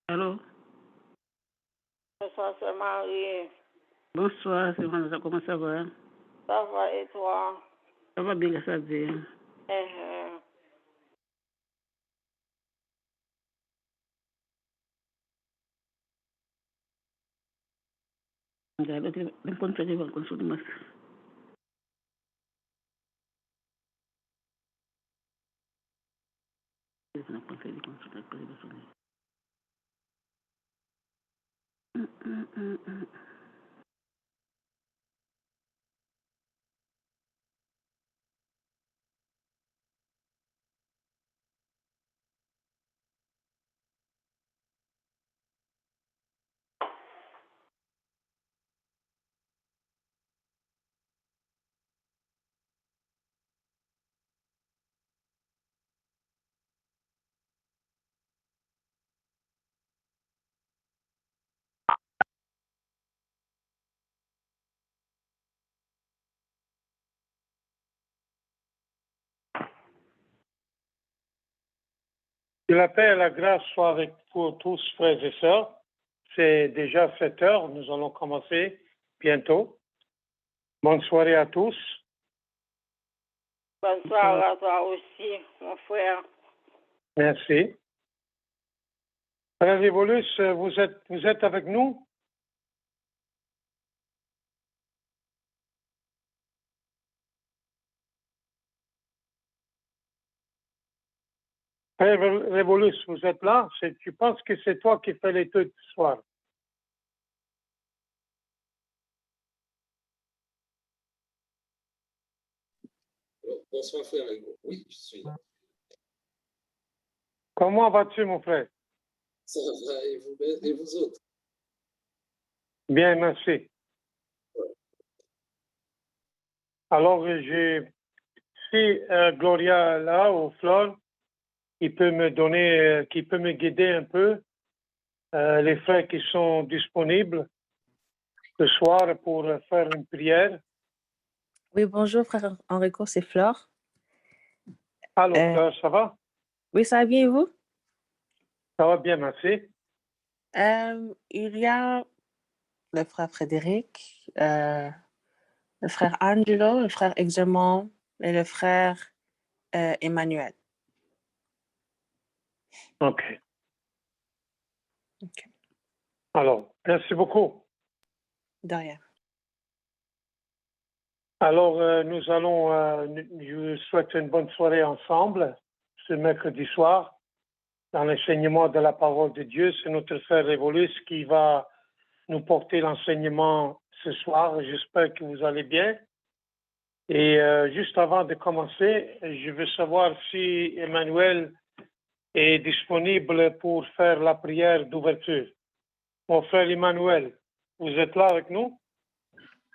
Allô? Bonsoir, c'est Marie. Bonsoir, c'est Vanessa, comment ça va? Ça va et toi? Ça va bien, grâce à Dieu. Le contrat de vacances sur le masque. Que la paix et la grâce soient avec vous tous, frères et sœurs. C'est déjà 7 heures, nous allons commencer bientôt. Bonne soirée à tous. Bonsoir à toi aussi, mon frère. Merci. Frère Révolus, vous êtes avec nous? Frère Révolus, vous êtes là? Tu penses que c'est toi qui fais l'étude ce soir? Bonsoir, frère Hugo. Oui, je suis là. Comment vas-tu, mon frère? Ça va, et vous autres? Bien, merci. Alors, si Gloria est là, ou Flore, qui peut me guider un peu, les frères qui sont disponibles ce soir pour faire une prière. Oui, bonjour, frère Enrico, c'est Flore. Allô, Flore, ça va? Oui, ça va bien et vous? Ça va bien, merci. Il y a le frère Frédéric, le frère Angelo, le frère Exemon et le frère Emmanuel. OK. Alors, merci beaucoup. De rien. Alors, je vous souhaite une bonne soirée ensemble ce mercredi soir dans l'enseignement de la parole de Dieu. C'est notre frère Révolus qui va nous porter l'enseignement ce soir. J'espère que vous allez bien. Et juste avant de commencer, je veux savoir si Emmanuel est disponible pour faire la prière d'ouverture. Mon frère Emmanuel, vous êtes là avec nous?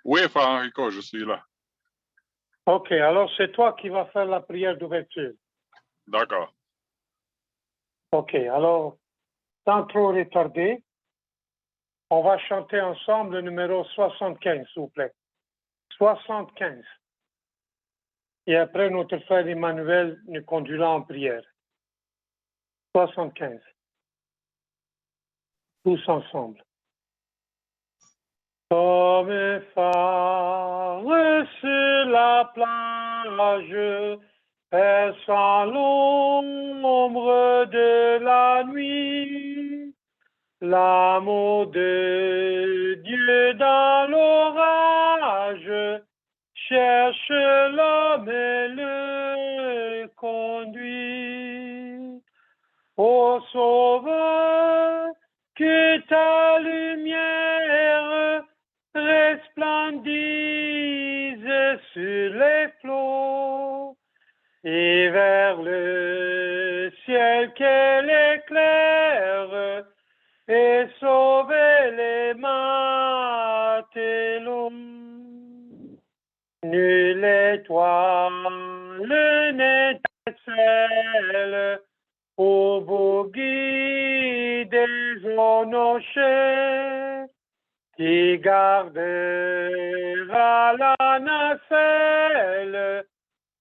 Oui, frère Enrico, je suis là. OK, alors c'est toi qui vas faire la prière d'ouverture. D'accord. OK, alors, sans trop retarder, on va chanter ensemble le numéro 75, s'il vous plaît. 75. Et après, notre frère Emmanuel nous conduira en prière. 75. Tous ensemble. Comme un phare sur la plage, perçant l'ombre de la nuit, l'amour de Dieu dans l'orage cherche l'homme et le conduit. Ô Sauveur, que ta lumière resplendisse sur les flots et vers le ciel qu'elle éclaire et sauver les matelots. Nulle étoile n'étincelle au beau guide des nochers qui gardera la nacelle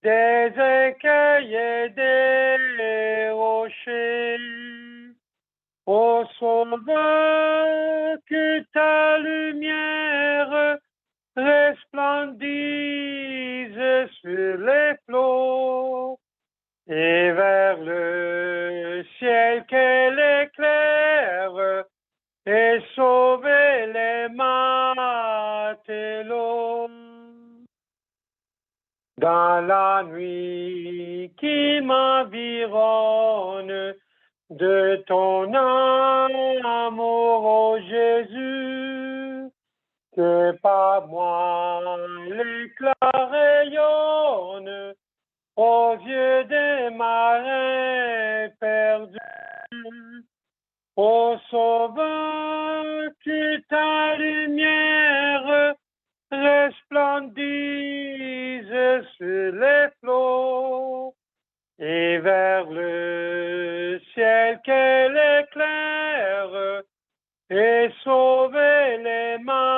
des écueils et des rochers. Ô Sauveur, que ta lumière resplendisse sur les flots et vers le ciel qu'elle éclaire et sauver les matelots. Dans la nuit qui m'environne de ton amour, ô Jésus, que par moi l'éclat rayonne aux yeux des marins perdus. Ô Sauveur, que ta lumière resplendisse sur les flots et vers le ciel qu'elle éclaire et sauver les matelots.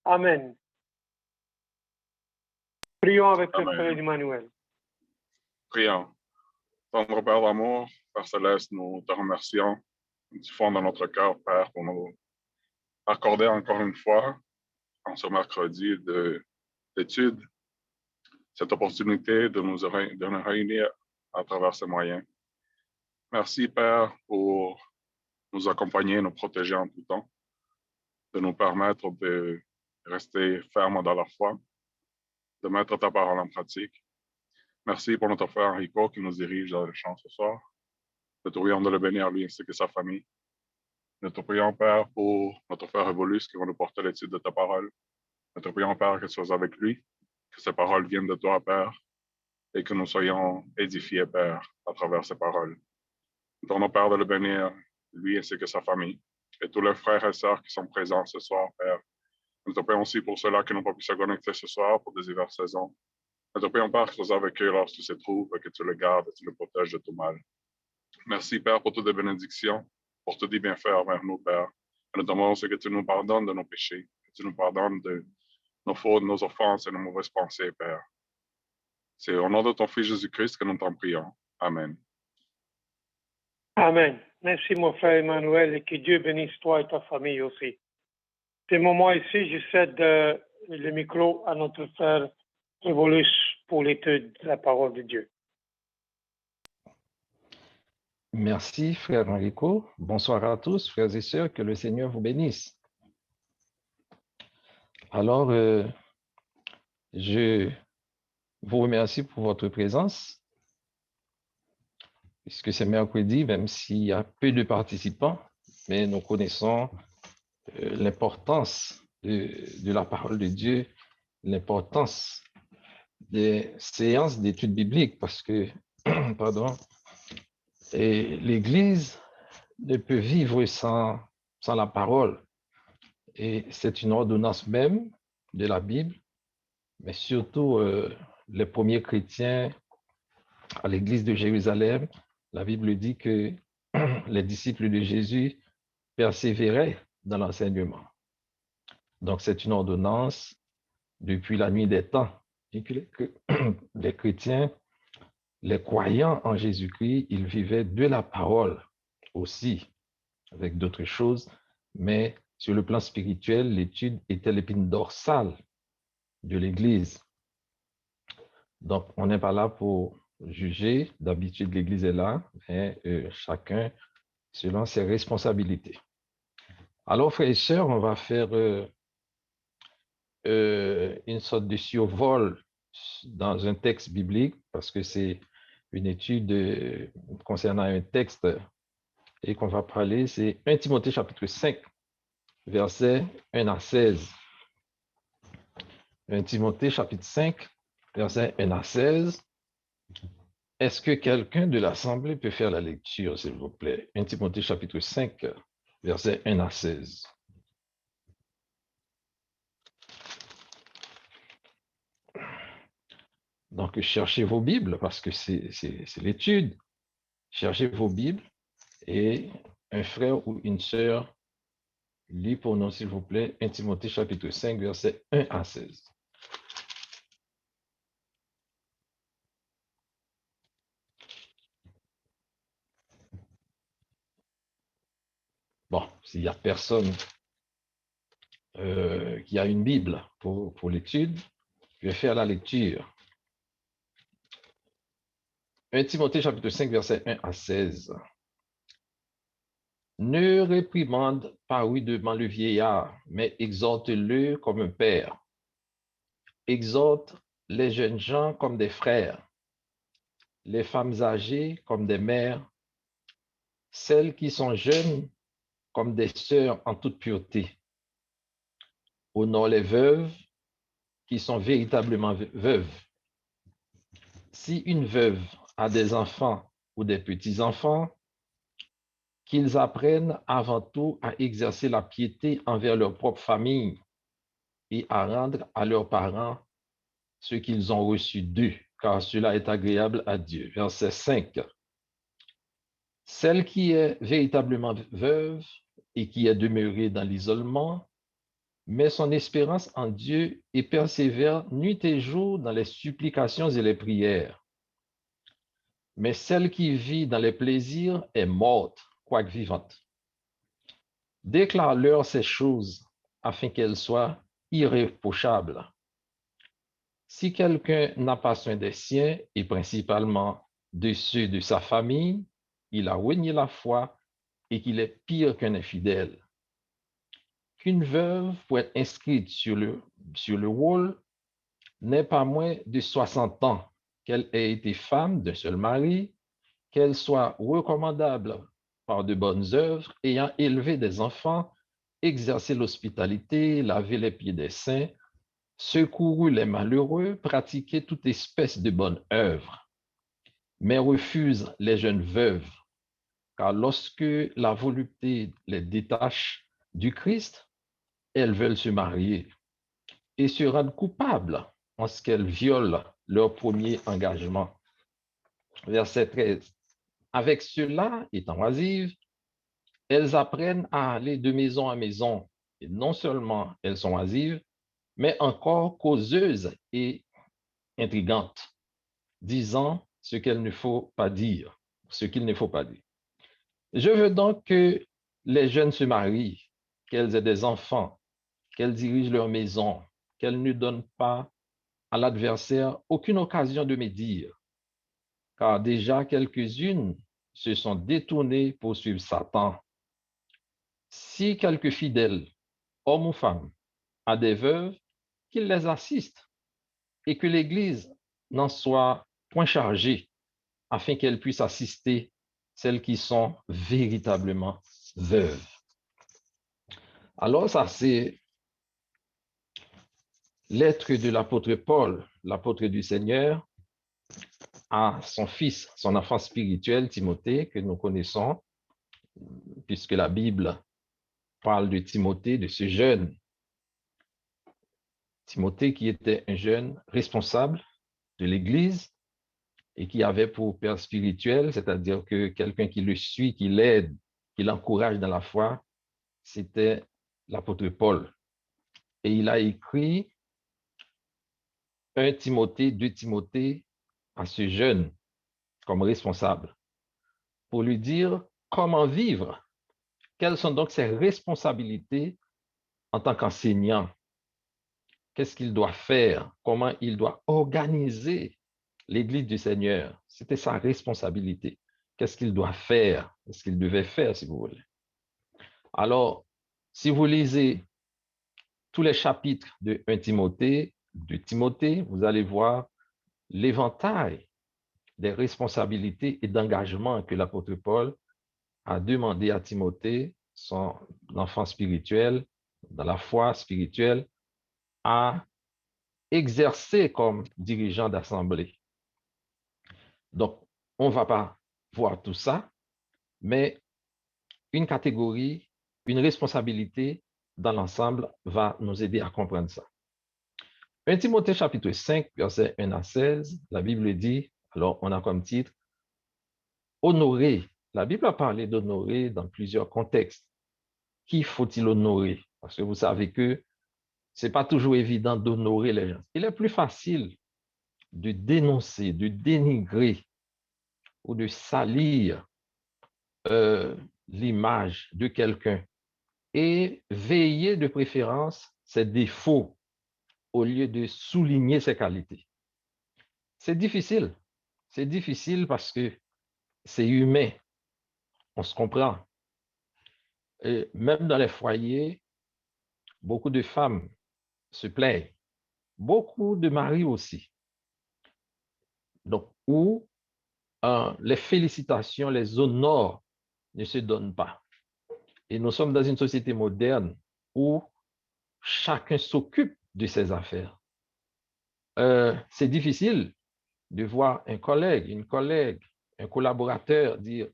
Amen. Prions avec le Amen. frère Emmanuel. Prions. Tendre Père d'amour, Père Céleste, nous te remercions du fond de notre cœur, Père, pour nous accorder encore une fois, en ce mercredi d'études, cette opportunité de nous réunir à travers ces moyens. Merci, Père, pour nous accompagner, nous protéger en tout temps, de nous permettre de rester fermes dans la foi, de mettre ta parole en pratique. Merci pour notre frère Enrico qui nous dirige dans le chant ce soir. Nous te prions de le bénir lui ainsi que sa famille. Nous te prions, Père, pour notre frère Evolus qui va nous porter l'étude de ta parole. Nous te prions, Père, que tu sois avec lui, que ces paroles viennent de toi, Père, et que nous soyons édifiés, Père, à travers ces paroles. Nous tournons, Père, de le bénir, lui ainsi que sa famille, et tous les frères et sœurs qui sont présents ce soir, Père. Nous te prions aussi pour ceux-là qui n'ont pas pu se connecter ce soir pour des diverses saisons. Nous te prions, Père, que tu sois avec eux lorsqu'ils se trouvent, que tu le gardes et tu le protèges de tout mal. Merci, Père, pour toutes les bénédictions, pour tout les bienfaits envers nous, Père. Et nous te demandons que tu nous pardonnes de nos péchés, que tu nous pardonnes de nos fautes, nos offenses et nos mauvaises pensées, Père. C'est au nom de ton Fils Jésus-Christ que nous t'en prions. Amen. Amen. Merci, mon frère Emmanuel, et que Dieu bénisse toi et ta famille aussi. Ce moment ici, je cède le micro à notre frère Evolus pour l'étude de la parole de Dieu. Merci, frère Enrico. Bonsoir à tous, frères et sœurs, que le Seigneur vous bénisse. Alors, je vous remercie pour votre présence, puisque c'est mercredi, même s'il y a peu de participants, mais nous connaissons l'importance de la parole de Dieu, l'importance des séances d'études bibliques, parce que, pardon, et l'Église ne peut vivre sans la parole. Et c'est une ordonnance même de la Bible, mais surtout les premiers chrétiens à l'Église de Jérusalem, la Bible dit que les disciples de Jésus persévéraient dans l'enseignement. Donc c'est une ordonnance depuis la nuit des temps. Et que les chrétiens, les croyants en Jésus-Christ, ils vivaient de la parole aussi. avec d'autres choses, mais sur le plan spirituel, l'étude était l'épine dorsale de l'Église. Donc, on n'est pas là pour juger. D'habitude, l'Église est là, mais chacun selon ses responsabilités. Alors, frères et sœurs, on va faire une sorte de survol dans un texte biblique, parce que c'est une étude concernant un texte et qu'on va parler, c'est 1 Timothée chapitre 5, versets 1 à 16. 1 Timothée chapitre 5, versets 1 à 16. Est-ce que quelqu'un de l'Assemblée peut faire la lecture, s'il vous plaît? 1 Timothée chapitre 5, versets 1 à 16. Donc, cherchez vos Bibles, parce que c'est l'étude. Cherchez vos Bibles et un frère ou une sœur lit pour nous, s'il vous plaît, 1 Timothée chapitre 5, versets 1 à 16. Bon, s'il n'y a personne qui a une Bible pour l'étude, je vais faire la lecture. 1 Timothée chapitre 5, versets 1 à 16. Ne réprimande pas rudement le vieillard, mais exhorte-le comme un père. Exhorte les jeunes gens comme des frères, les femmes âgées comme des mères, celles qui sont jeunes comme des sœurs en toute pureté. Honore les veuves qui sont véritablement veuves. Si une veuve a des enfants ou des petits-enfants, qu'ils apprennent avant tout à exercer la piété envers leur propre famille et à rendre à leurs parents ce qu'ils ont reçu d'eux, car cela est agréable à Dieu. Verset 5. Celle qui est véritablement veuve et qui est demeurée dans l'isolement, met son espérance en Dieu et persévère nuit et jour dans les supplications et les prières. Mais celle qui vit dans les plaisirs est morte, quoique vivante. Déclare-leur ces choses afin qu'elles soient irréprochables. Si quelqu'un n'a pas soin des siens, et principalement de ceux de sa famille, il a renié la foi et qu'il est pire qu'un infidèle. Qu'une veuve, pour être inscrite sur le rôle, n'ait pas moins de 60 ans, qu'elle ait été femme d'un seul mari, qu'elle soit recommandable par de bonnes œuvres, ayant élevé des enfants, exercé l'hospitalité, lavé les pieds des saints, secouru les malheureux, pratiqué toute espèce de bonnes œuvres, mais refuse les jeunes veuves, car lorsque la volupté les détache du Christ, elles veulent se marier et se rendent coupables en ce qu'elles violent leur premier engagement. Verset 13. Avec cela, étant oisives, elles apprennent à aller de maison à maison, et non seulement elles sont oisives, mais encore causeuses et intrigantes, disant ce qu'il ne faut pas dire, Je veux donc que les jeunes se marient, qu'elles aient des enfants, qu'elles dirigent leur maison, qu'elles ne donnent pas à l'adversaire aucune occasion de médire, car déjà quelques-unes se sont détournées pour suivre Satan. Si quelque fidèle, homme ou femme, a des veuves, qu'il les assiste et que l'Église n'en soit point chargée, afin qu'elle puisse assister celles qui sont véritablement veuves. Alors ça, c'est lettre de l'apôtre Paul, l'apôtre du Seigneur, à son fils, son enfant spirituel, Timothée, que nous connaissons, puisque la Bible parle de Timothée, de ce jeune Timothée qui était un jeune responsable de l'Église et qui avait pour père spirituel, c'est-à-dire que quelqu'un qui le suit, qui l'aide, qui l'encourage dans la foi, c'était l'apôtre Paul. Et il a écrit 1 Timothée, 2 Timothée à ce jeune comme responsable pour lui dire comment vivre Quelles sont donc ses responsabilités en tant qu'enseignant? Qu'est-ce qu'il doit faire? Comment il doit organiser l'Église du Seigneur? C'était sa responsabilité. Qu'est-ce qu'il doit faire? Qu'est-ce qu'il devait faire, si vous voulez? Alors, si vous lisez tous les chapitres de 1 Timothée, de Timothée, vous allez voir l'éventail des responsabilités et d'engagement que l'apôtre Paul a demandé à Timothée, son enfant spirituel, dans la foi spirituelle, à exercer comme dirigeant d'assemblée. Donc, on ne va pas voir tout ça, mais une catégorie, une responsabilité dans l'ensemble va nous aider à comprendre ça. 1 Timothée chapitre 5, versets 1 à 16, la Bible dit, alors on a comme titre, honorer. La Bible a parlé d'honorer dans plusieurs contextes. Qui faut-il honorer? Parce que vous savez que ce n'est pas toujours évident d'honorer les gens. Il est plus facile de dénoncer, de dénigrer ou de salir l'image de quelqu'un et veiller de préférence ses défauts au lieu de souligner ses qualités. C'est difficile. C'est difficile parce que c'est humain. On se comprend. Et même dans les foyers, beaucoup de femmes se plaignent. Beaucoup de maris aussi. Donc, où les félicitations, les honneurs ne se donnent pas. Et nous sommes dans une société moderne où chacun s'occupe de ses affaires. C'est difficile de voir un collègue, une collègue, un collaborateur dire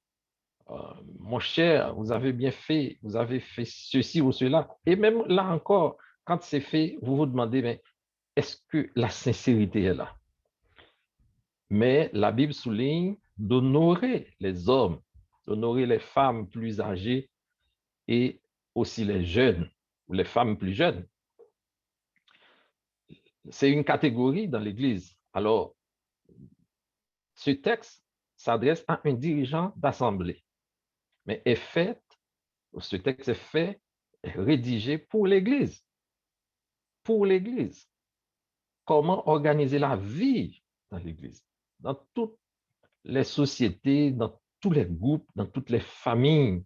mon cher, vous avez bien fait, vous avez fait ceci ou cela. Et même là encore, quand c'est fait, vous vous demandez, mais est-ce que la sincérité est là? Mais la Bible souligne d'honorer les hommes, d'honorer les femmes plus âgées et aussi les jeunes, ou les femmes plus jeunes. C'est une catégorie dans l'Église. Alors, ce texte s'adresse à un dirigeant d'assemblée, mais ce texte est fait, est rédigé pour l'Église. Pour l'Église. Comment organiser la vie dans l'Église, dans toutes les sociétés, dans tous les groupes, dans toutes les familles.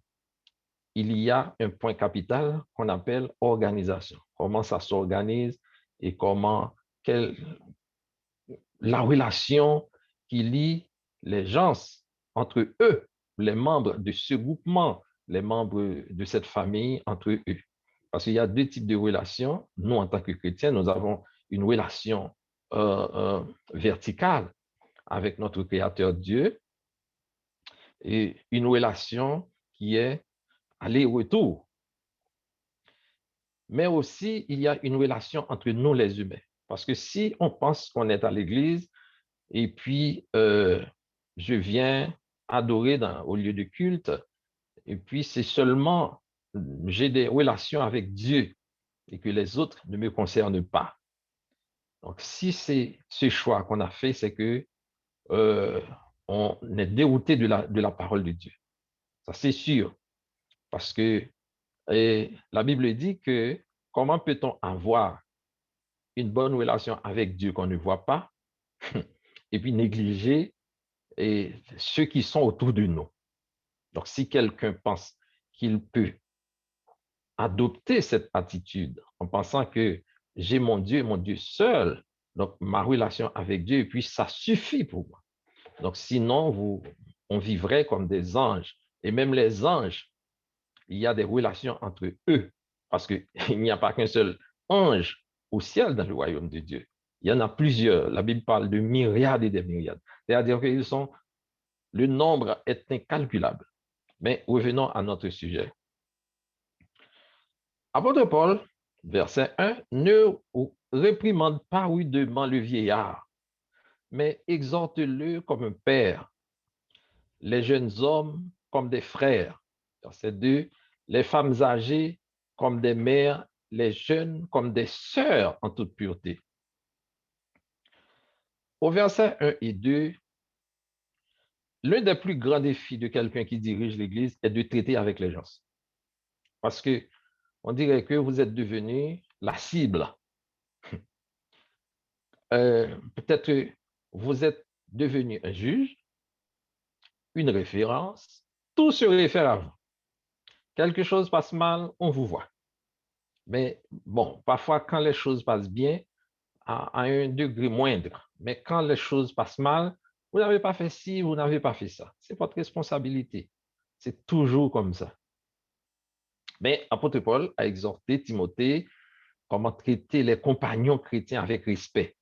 Il y a un point capital qu'on appelle organisation. Comment ça s'organise et la relation qui lie les gens entre eux, les membres de ce groupement, les membres de cette famille entre eux. Parce qu'il y a deux types de relations. Nous, en tant que chrétiens, nous avons une relation verticale avec notre Créateur Dieu et une relation qui est aller-retour. Mais aussi, il y a une relation entre nous les humains. Parce que si on pense qu'on est à l'église et puis je viens adorer au lieu de culte, et puis c'est seulement, j'ai des relations avec Dieu et que les autres ne me concernent pas. Donc, si c'est ce choix qu'on a fait, c'est que on est dérouté de la parole de Dieu. Ça, c'est sûr. Parce que la Bible dit que comment peut-on avoir une bonne relation avec Dieu qu'on ne voit pas et puis négliger ceux qui sont autour de nous. Donc, si quelqu'un pense qu'il peut adopter cette attitude en pensant que j'ai mon Dieu seul, donc ma relation avec Dieu, et puis ça suffit pour moi. Donc, sinon, on vivrait comme des anges. Et même les anges, il y a des relations entre eux, parce qu'il n'y a pas qu'un seul ange au ciel dans le royaume de Dieu. Il y en a plusieurs. La Bible parle de myriades et des myriades. C'est-à-dire que le nombre est incalculable. Mais revenons à notre sujet. Apôtre Paul, verset 1, ne réprimande pas rudement le vieillard, mais exhorte-le comme un père, les jeunes hommes comme des frères. Verset 2, les femmes âgées comme des mères, les jeunes comme des sœurs en toute pureté. Au verset 1 et 2, l'un des plus grands défis de quelqu'un qui dirige l'Église est de traiter avec les gens. parce que on dirait que vous êtes devenu la cible. Peut-être que vous êtes devenu un juge, une référence, tout se réfère à vous. Quelque chose passe mal, on vous voit. Mais bon, parfois, quand les choses passent bien, à un degré moindre, mais quand les choses passent mal, vous n'avez pas fait ci, vous n'avez pas fait ça. C'est votre responsabilité. C'est toujours comme ça. Mais apôtre Paul a exhorté Timothée comment traiter les compagnons chrétiens avec respect.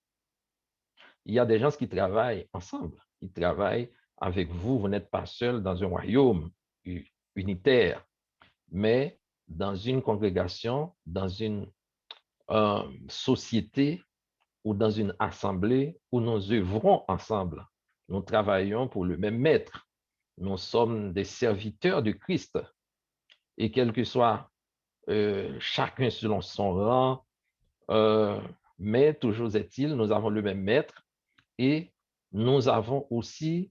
Il y a des gens qui travaillent ensemble. Ils travaillent avec vous. Vous n'êtes pas seul dans un royaume unitaire, mais dans une congrégation, dans une société ou dans une assemblée où nous œuvrons ensemble. Nous travaillons pour le même maître. Nous sommes des serviteurs de Christ. Et quel que soit chacun selon son rang, mais toujours est-il, nous avons le même maître et nous avons aussi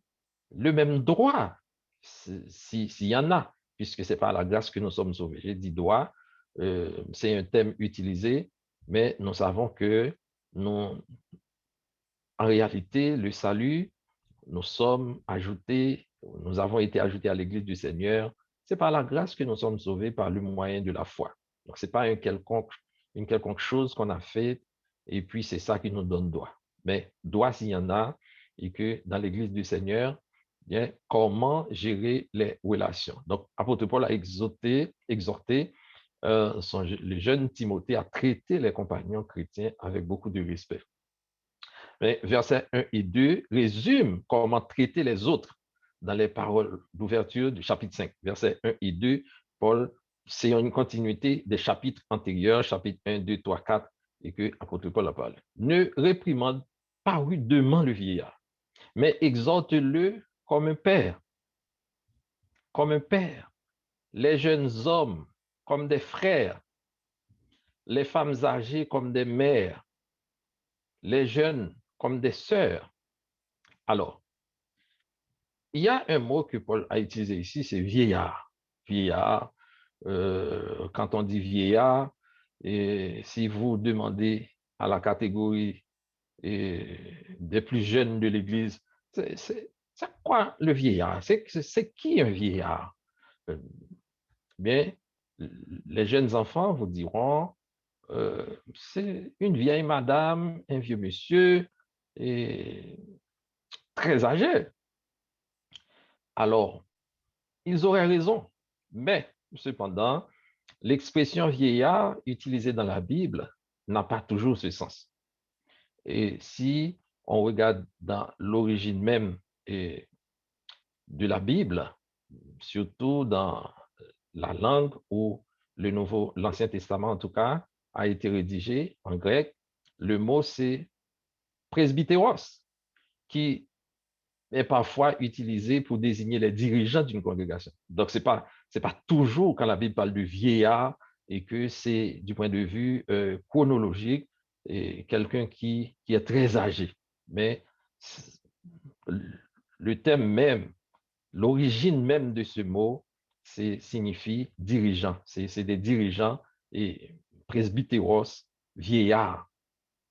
le même droit, s'il y en a, puisque ce n'est pas à la grâce que nous sommes sauvés. J'ai dit droit, c'est un thème utilisé, mais nous savons que nous, en réalité, le salut, nous avons été ajoutés à l'Église du Seigneur. C'est par la grâce que nous sommes sauvés par le moyen de la foi. Donc, ce n'est pas une quelconque chose qu'on a fait et puis c'est ça qui nous donne droit. Mais droit s'il y en a, et que dans l'Église du Seigneur, bien, comment gérer les relations. Donc, apôtre Paul a exhorté le jeune Timothée à traiter les compagnons chrétiens avec beaucoup de respect. Mais versets 1 et 2 résument comment traiter les autres dans les paroles d'ouverture du chapitre 5. Versets 1 et 2, Paul, c'est une continuité des chapitres antérieurs, chapitres 1, 2, 3, 4, et que l'apôtre Paul a parlé. Ne réprimande pas rudement le vieillard, mais exhorte-le comme un père. Comme un père. Les jeunes hommes comme des frères. Les femmes âgées comme des mères. Les jeunes comme des sœurs. Alors, il y a un mot que Paul a utilisé ici, c'est vieillard. Vieillard, quand on dit vieillard, et si vous demandez à la catégorie des plus jeunes de l'Église, c'est quoi le vieillard? C'est qui un vieillard? Bien, les jeunes enfants vous diront, c'est une vieille madame, un vieux monsieur, et très âgé. Alors, ils auraient raison, mais cependant, l'expression vieillard utilisée dans la Bible n'a pas toujours ce sens. Et si on regarde dans l'origine même de la Bible, surtout dans la langue où l'Ancien Testament en tout cas, a été rédigé en grec, le mot c'est presbytéros, qui est parfois utilisé pour désigner les dirigeants d'une congrégation. Donc, ce n'est pas toujours quand la Bible parle de vieillard et que c'est du point de vue chronologique quelqu'un qui est très âgé. Mais le thème même, l'origine même de ce mot, signifie dirigeant. C'est des dirigeants et presbytéros, vieillard.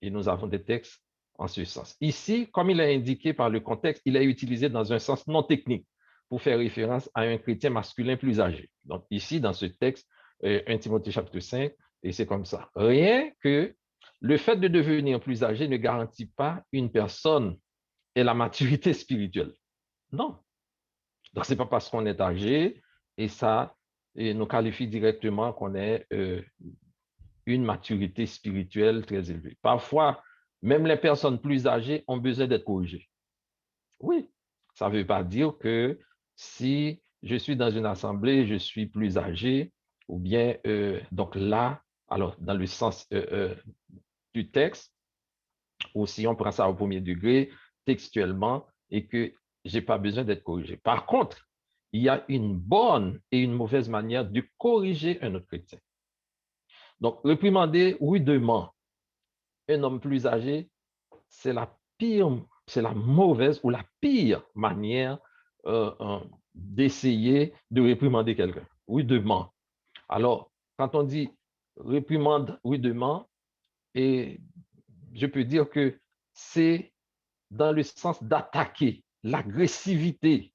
Et nous avons des textes en ce sens. Ici, comme il est indiqué par le contexte, il est utilisé dans un sens non technique pour faire référence à un chrétien masculin plus âgé. Donc ici, dans ce texte, 1 Timothée chapitre 5, et c'est comme ça. Rien que le fait de devenir plus âgé ne garantit pas une personne et la maturité spirituelle. Non. Donc, ce n'est pas parce qu'on est âgé et ça nous qualifie directement qu'on ait une maturité spirituelle très élevée. Parfois, même les personnes plus âgées ont besoin d'être corrigées. Oui, ça ne veut pas dire que si je suis dans une assemblée, je suis plus âgé, ou bien, donc là, alors dans le sens du texte, ou si on prend ça au premier degré, textuellement, et que je n'ai pas besoin d'être corrigé. Par contre, il y a une bonne et une mauvaise manière de corriger un autre chrétien. Donc, réprimander rudement un homme plus âgé, c'est la mauvaise ou la pire manière d'essayer de réprimander quelqu'un, rudement. Alors, quand on dit réprimande rudement, et je peux dire que c'est dans le sens d'attaquer, l'agressivité.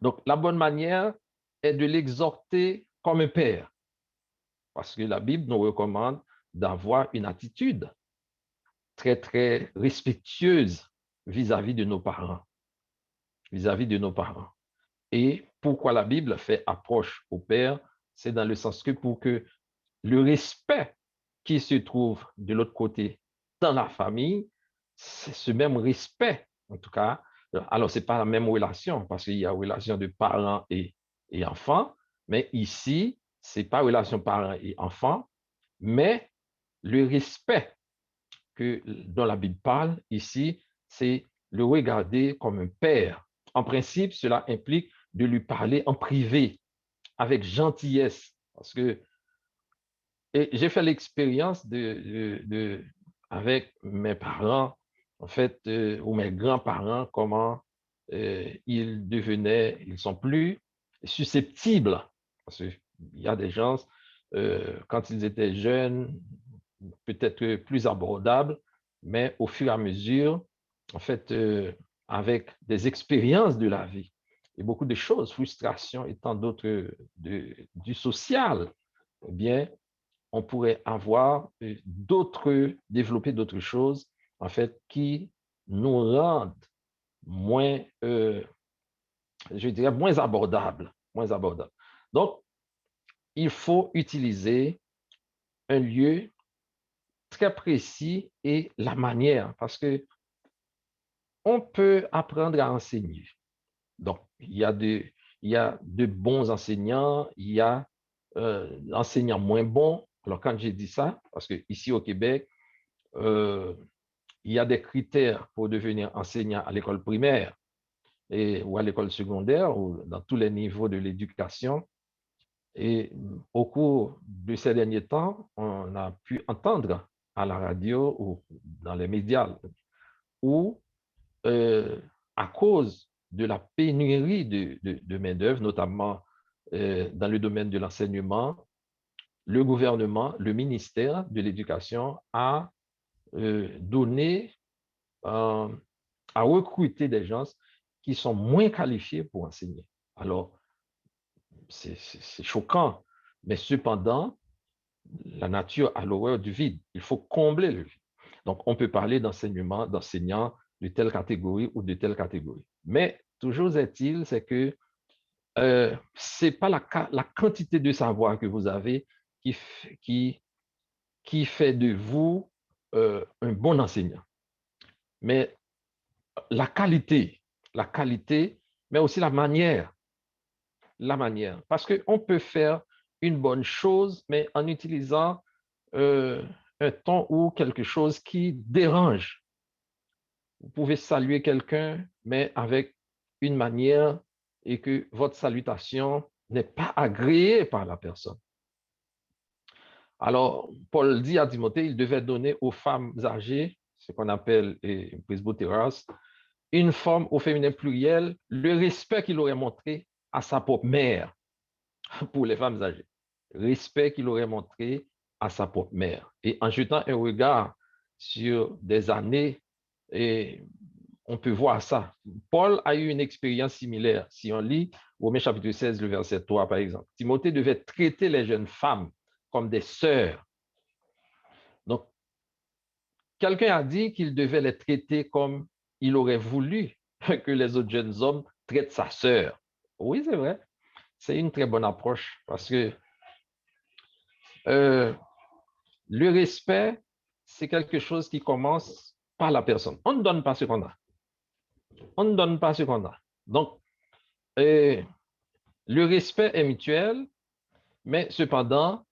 Donc, la bonne manière est de l'exhorter comme un père, parce que la Bible nous recommande d'avoir une attitude très, très respectueuse vis-à-vis de nos parents, vis-à-vis de nos parents. Et pourquoi la Bible fait approche au père, c'est dans le sens que pour que le respect qui se trouve de l'autre côté dans la famille, c'est ce même respect, en tout cas. Alors, ce n'est pas la même relation, parce qu'il y a relation de parents et enfants, mais ici, ce n'est pas relation parents et enfants, mais le respect dont la Bible parle ici, c'est le regarder comme un père. En principe, cela implique de lui parler en privé, avec gentillesse, parce que et j'ai fait l'expérience avec mes parents, en fait, ou mes grands-parents, comment ils sont plus susceptibles. Parce qu'il y a des gens, quand ils étaient jeunes, peut-être plus abordables, mais au fur et à mesure, en fait, avec des expériences de la vie et beaucoup de choses, frustration et tant d'autres du social, eh bien, on pourrait avoir développer d'autres choses, en fait, qui nous rendent moins, je dirais, moins abordables, moins abordables. Donc, il faut utiliser un lieu très précis et la manière, parce que on peut apprendre à enseigner. Donc, il y a de bons enseignants, il y a enseignants moins bons. Alors, quand j'ai dit ça, parce que ici au Québec, il y a des critères pour devenir enseignant à l'école primaire ou à l'école secondaire ou dans tous les niveaux de l'éducation. Et au cours de ces derniers temps, on a pu entendre à la radio ou dans les médias où, à cause de la pénurie de main-d'œuvre, notamment dans le domaine de l'enseignement, le gouvernement, le ministère de l'Éducation a donné à recruter des gens qui sont moins qualifiés pour enseigner. Alors, c'est choquant, mais cependant, la nature a l'horreur du vide. Il faut combler le vide. Donc, on peut parler d'enseignement, d'enseignants de telle catégorie ou de telle catégorie. Mais toujours est-il, c'est que ce n'est pas la quantité de savoir que vous avez qui fait de vous un bon enseignant. Mais la qualité, mais aussi la manière. Parce qu'on peut faire une bonne chose, mais en utilisant un ton ou quelque chose qui dérange. Vous pouvez saluer quelqu'un, mais avec une manière et que votre salutation n'est pas agréée par la personne. Alors, Paul dit à Timothée, il devait donner aux femmes âgées, ce qu'on appelle presbytéros, une forme au féminin pluriel, le respect qu'il aurait montré à sa propre mère pour les femmes âgées. Respect qu'il aurait montré à sa propre mère. Et en jetant un regard sur des années, et on peut voir ça. Paul a eu une expérience similaire. Si on lit Romains chapitre 16, le verset 3, par exemple, Timothée devait traiter les jeunes femmes comme des sœurs. Donc, quelqu'un a dit qu'il devait les traiter comme il aurait voulu que les autres jeunes hommes traitent sa sœur. Oui, c'est vrai. C'est une très bonne approche parce que le respect, c'est quelque chose qui commence par la personne. On ne donne pas ce qu'on a. On ne donne pas ce qu'on a. Donc, le respect est mutuel, mais cependant,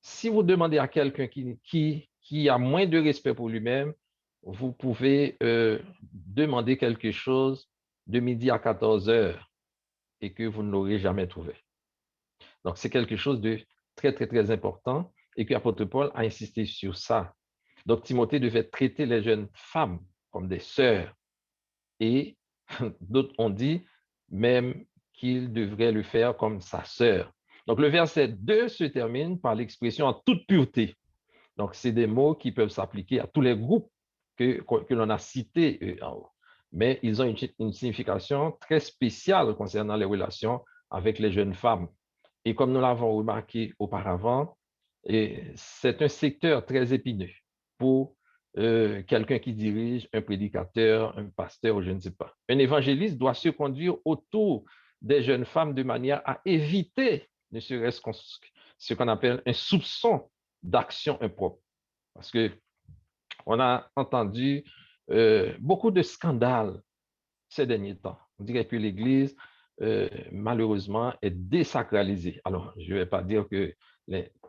si vous demandez à quelqu'un qui a moins de respect pour lui-même, vous pouvez demander quelque chose de midi à 14 heures et que vous ne l'aurez jamais trouvé. Donc, c'est quelque chose de très, très, très important et que l'apôtre Paul a insisté sur ça. Donc, Timothée devait traiter les jeunes femmes comme des sœurs et d'autres ont dit même qu'il devrait le faire comme sa sœur. Donc, le verset 2 se termine par l'expression en toute pureté. Donc, c'est des mots qui peuvent s'appliquer à tous les groupes que l'on a cités en haut. Mais ils ont une signification très spéciale concernant les relations avec les jeunes femmes. Et comme nous l'avons remarqué auparavant, c'est un secteur très épineux pour quelqu'un qui dirige, un prédicateur, un pasteur, ou je ne sais pas. Un évangéliste doit se conduire autour des jeunes femmes de manière à éviter, ne serait-ce ce qu'on appelle un soupçon d'action impropre. Parce que on a entendu beaucoup de scandales ces derniers temps. On dirait que l'Église, malheureusement, est désacralisée. Alors, je ne vais pas dire que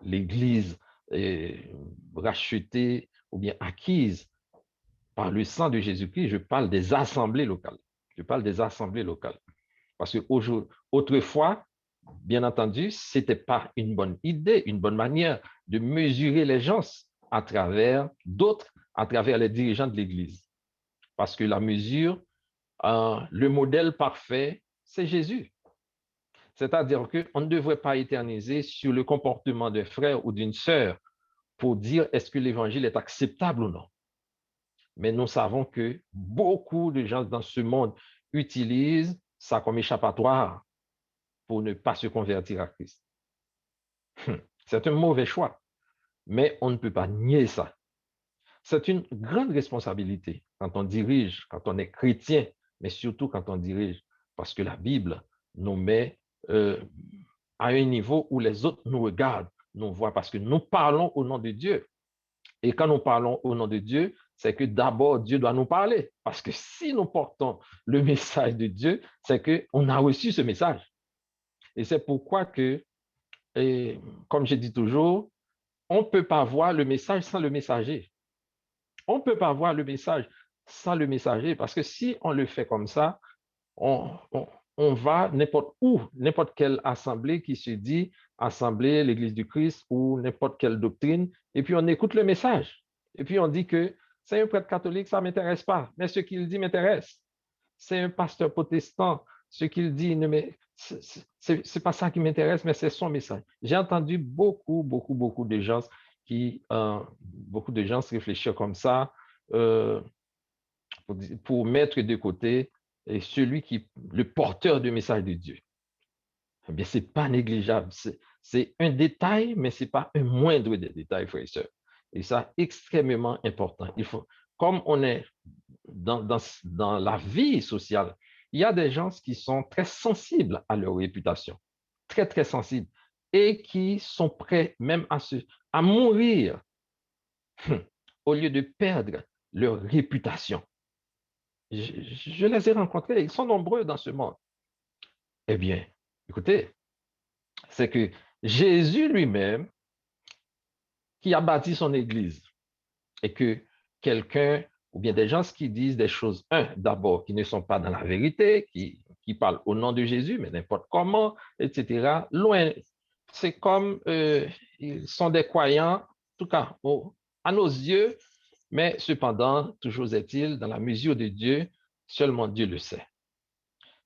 l'Église est rachetée ou bien acquise par le sang de Jésus-Christ. Je parle des assemblées locales. Je parle des assemblées locales. Parce qu'autrefois, bien entendu, ce n'était pas une bonne idée, une bonne manière de mesurer les gens à travers d'autres, à travers les dirigeants de l'Église. Parce que la mesure, le modèle parfait, c'est Jésus. C'est-à-dire qu'on ne devrait pas éterniser sur le comportement d'un frère ou d'une sœur pour dire est-ce que l'évangile est acceptable ou non. Mais nous savons que beaucoup de gens dans ce monde utilisent ça comme échappatoire pour ne pas se convertir à Christ. C'est un mauvais choix, mais on ne peut pas nier ça. C'est une grande responsabilité quand on dirige, quand on est chrétien, mais surtout quand on dirige, parce que la Bible nous met à un niveau où les autres nous regardent, nous voient, parce que nous parlons au nom de Dieu. Et quand nous parlons au nom de Dieu, c'est que d'abord Dieu doit nous parler. Parce que si nous portons le message de Dieu, c'est qu'on a reçu ce message. Et c'est pourquoi que, comme je dis toujours, on ne peut pas voir le message sans le messager. On ne peut pas voir le message sans le messager, parce que si on le fait comme ça, on va n'importe où, n'importe quelle assemblée qui se dit assemblée, l'Église du Christ ou n'importe quelle doctrine, et puis on écoute le message. Et puis on dit que c'est un prêtre catholique, ça ne m'intéresse pas, mais ce qu'il dit m'intéresse. C'est un pasteur protestant, ce qu'il dit, c'est pas ça qui m'intéresse, mais c'est son message. J'ai entendu beaucoup de gens beaucoup de gens se réfléchir comme ça pour mettre de côté le porteur du message de Dieu. Eh bien, c'est pas négligeable. C'est un détail, mais c'est pas un moindre des détails, frères et sœurs. Et ça, extrêmement important. Comme on est dans la vie sociale, il y a des gens qui sont très sensibles à leur réputation, très sensibles, et qui sont prêts même à mourir au lieu de perdre leur réputation. Je les ai rencontrés, ils sont nombreux dans ce monde. Eh bien, écoutez, c'est que Jésus lui-même, qui a bâti son Église, et que quelqu'un, ou bien des gens qui disent des choses, d'abord, qui ne sont pas dans la vérité, qui parlent au nom de Jésus, mais n'importe comment, etc., loin. C'est comme, ils sont des croyants, en tout cas, à nos yeux, mais cependant, toujours est-il, dans la mesure de Dieu, seulement Dieu le sait.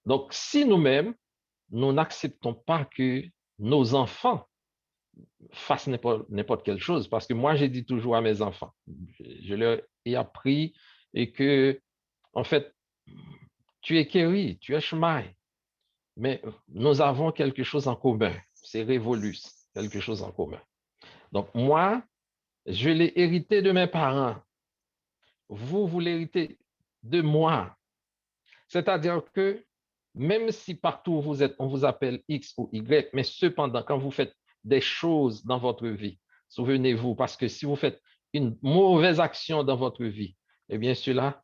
Donc, si nous-mêmes, nous n'acceptons pas que nos enfants fassent n'importe quelle chose, parce que moi, j'ai dit toujours à mes enfants, je leur ai appris et que, en fait, tu es Kéry, tu es Shmaï, mais nous avons quelque chose en commun, c'est Révolus, quelque chose en commun. Donc, moi, je l'ai hérité de mes parents. Vous l'héritez de moi. C'est-à-dire que même si partout où vous êtes, on vous appelle X ou Y, mais cependant, quand vous faites des choses dans votre vie, souvenez-vous, parce que si vous faites une mauvaise action dans votre vie, eh bien, cela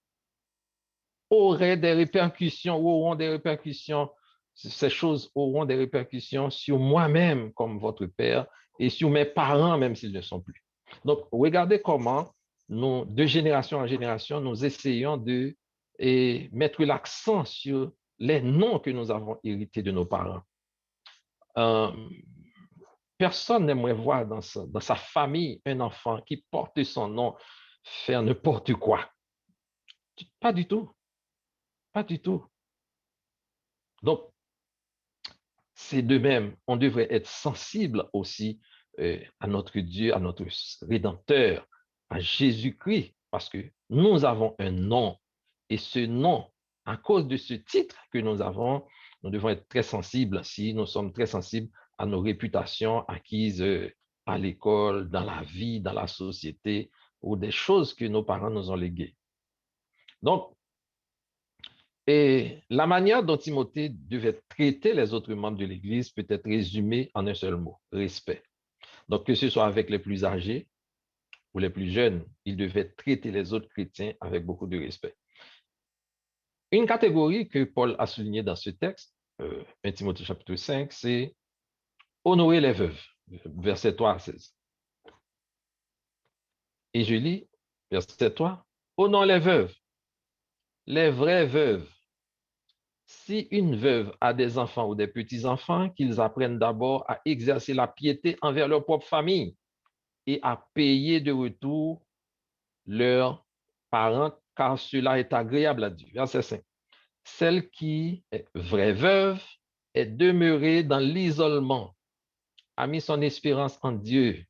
aurait des répercussions ou auront des répercussions, ces choses auront des répercussions sur moi-même comme votre père et sur mes parents, même s'ils ne sont plus. Donc, regardez comment nous, de génération en génération, nous essayons de mettre l'accent sur les noms que nous avons hérités de nos parents. Personne n'aimerait voir dans sa famille un enfant qui porte son nom faire n'importe quoi. Pas du tout. Pas du tout. Donc, c'est de même, on devrait être sensible aussi à notre Dieu, à notre Rédempteur, à Jésus-Christ, parce que nous avons un nom. Et ce nom, à cause de ce titre que nous avons, nous devons être très sensibles. Si nous sommes très sensibles à nos réputations acquises à l'école, dans la vie, dans la société, ou des choses que nos parents nous ont léguées. Donc, et la manière dont Timothée devait traiter les autres membres de l'Église peut être résumée en un seul mot, respect. Donc, que ce soit avec les plus âgés ou les plus jeunes, il devait traiter les autres chrétiens avec beaucoup de respect. Une catégorie que Paul a soulignée dans ce texte, 1 Timothée chapitre 5, c'est honorer les veuves, verset 3 à 16. Et je lis, verset 3, honore les vraies veuves. Si une veuve a des enfants ou des petits-enfants, qu'ils apprennent d'abord à exercer la piété envers leur propre famille et à payer de retour leurs parents, car cela est agréable à Dieu. Verset 5. Celle qui est vraie veuve est demeurée dans l'isolement, a mis son espérance en Dieu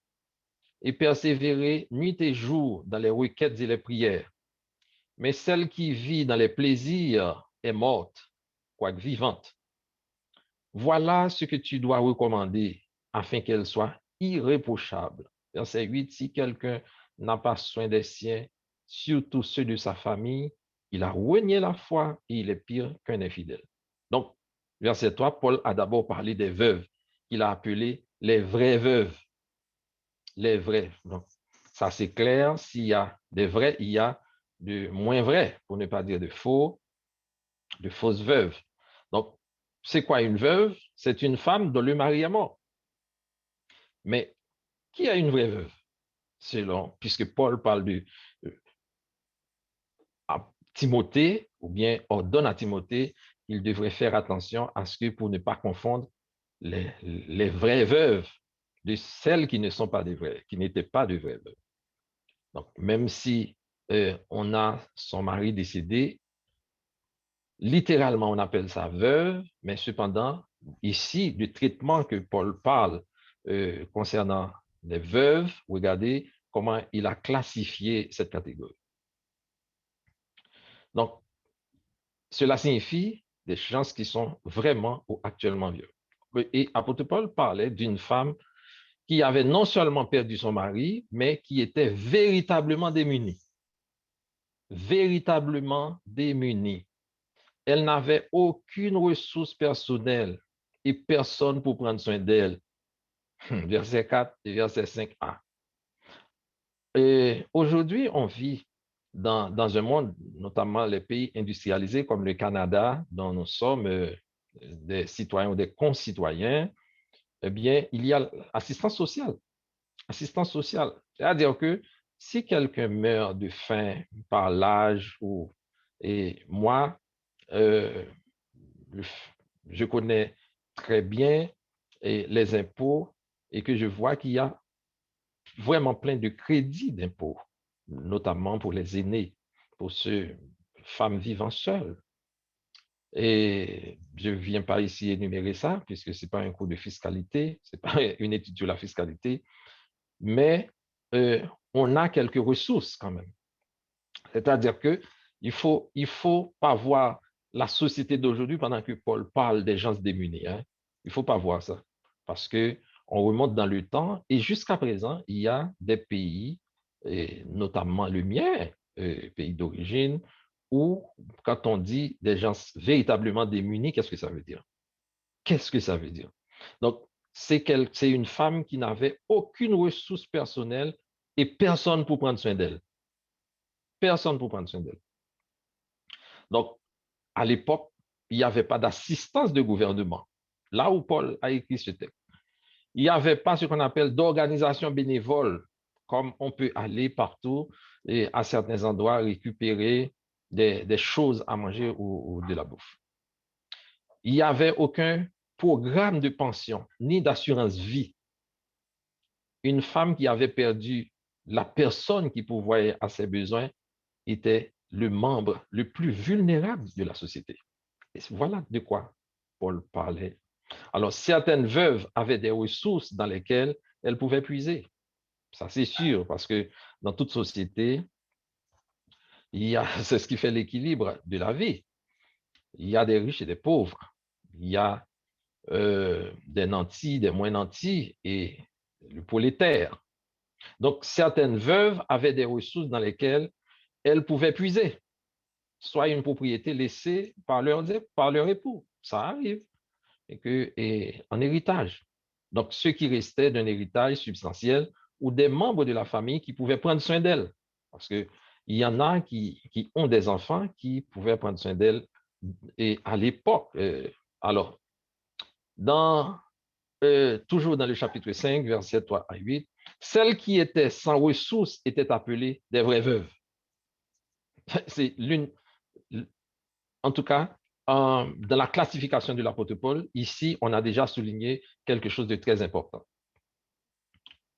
et persévéré nuit et jour dans les requêtes et les prières. Mais celle qui vit dans les plaisirs est morte, quoique vivante. Voilà ce que tu dois recommander afin qu'elle soit irréprochable. Verset 8, si quelqu'un n'a pas soin des siens, surtout ceux de sa famille, il a renié la foi et il est pire qu'un infidèle. Donc, verset 3, Paul a d'abord parlé des veuves, qu'il a appelées les vraies veuves. Les vraies. Donc, ça c'est clair, s'il y a des vrais, il y a de moins vrais, pour ne pas dire de faux, de fausses veuves. Donc, c'est quoi une veuve? C'est une femme dont le mari est mort. Mais qui a une vraie veuve? Selon, puisque Paul parle à Timothée, ou bien ordonne à Timothée qu'il devrait faire attention à ce que pour ne pas confondre les vraies veuves de celles qui ne sont pas des vraies, qui n'étaient pas de vraies veuves. Donc, même si on a son mari décédé, littéralement, on appelle ça veuve, mais cependant, ici, du traitement que Paul parle concernant les veuves, regardez comment il a classifié cette catégorie. Donc, cela signifie des gens qui sont vraiment ou actuellement vieux. Et apôtre Paul parlait d'une femme qui avait non seulement perdu son mari, mais qui était véritablement démunie. Véritablement démunie. Elle n'avait aucune ressource personnelle et personne pour prendre soin d'elle. Verset 4 et verset 5a. Et aujourd'hui, on vit dans un monde, notamment les pays industrialisés comme le Canada, dont nous sommes des citoyens ou des concitoyens, eh bien, il y a assistance sociale. Assistance sociale. C'est-à-dire que si quelqu'un meurt de faim par l'âge et moi, je connais très bien les impôts et que je vois qu'il y a vraiment plein de crédits d'impôts, notamment pour les aînés, pour ces femmes vivant seules. Et je ne viens pas ici énumérer ça, puisque ce n'est pas un cours de fiscalité, ce n'est pas une étude sur la fiscalité, mais on a quelques ressources quand même. C'est-à-dire qu'il ne faut pas voir la société d'aujourd'hui pendant que Paul parle des gens démunis. Hein. Il ne faut pas voir ça, parce qu'on remonte dans le temps et jusqu'à présent, il y a des pays, et notamment le mien, pays d'origine, où quand on dit des gens véritablement démunis, qu'est-ce que ça veut dire? Qu'est-ce que ça veut dire? Donc, c'est une femme qui n'avait aucune ressource personnelle et personne pour prendre soin d'elle. Personne pour prendre soin d'elle. Donc, à l'époque, il n'y avait pas d'assistance de gouvernement. Là où Paul a écrit ce texte, il n'y avait pas ce qu'on appelle d'organisation bénévole, comme on peut aller partout et à certains endroits récupérer des choses à manger ou de la bouffe. Il n'y avait aucun programme de pension ni d'assurance vie. Une femme qui avait perdu la personne qui pourvoyait à ses besoins était le membre le plus vulnérable de la société. Et voilà de quoi Paul parlait Alors, certaines veuves avaient des ressources dans lesquelles elles pouvaient puiser. Ça, c'est sûr, parce que dans toute société, c'est ce qui fait l'équilibre de la vie. Il y a des riches et des pauvres. Il y a des nantis, des moins nantis et le prolétaire. Donc, certaines veuves avaient des ressources dans lesquelles elles pouvaient puiser, soit une propriété laissée par leur époux. Ça arrive. Et en héritage. Donc, ce qui restait d'un héritage substantiel ou des membres de la famille qui pouvaient prendre soin d'elles. Parce qu'il y en a qui ont des enfants qui pouvaient prendre soin d'elles. Et à l'époque, alors, toujours dans le chapitre 5, versets 3 à 8, celles qui étaient sans ressources étaient appelées des vraies veuves. C'est l'une, en tout cas, dans la classification de l'apôtre Paul, ici, on a déjà souligné quelque chose de très important.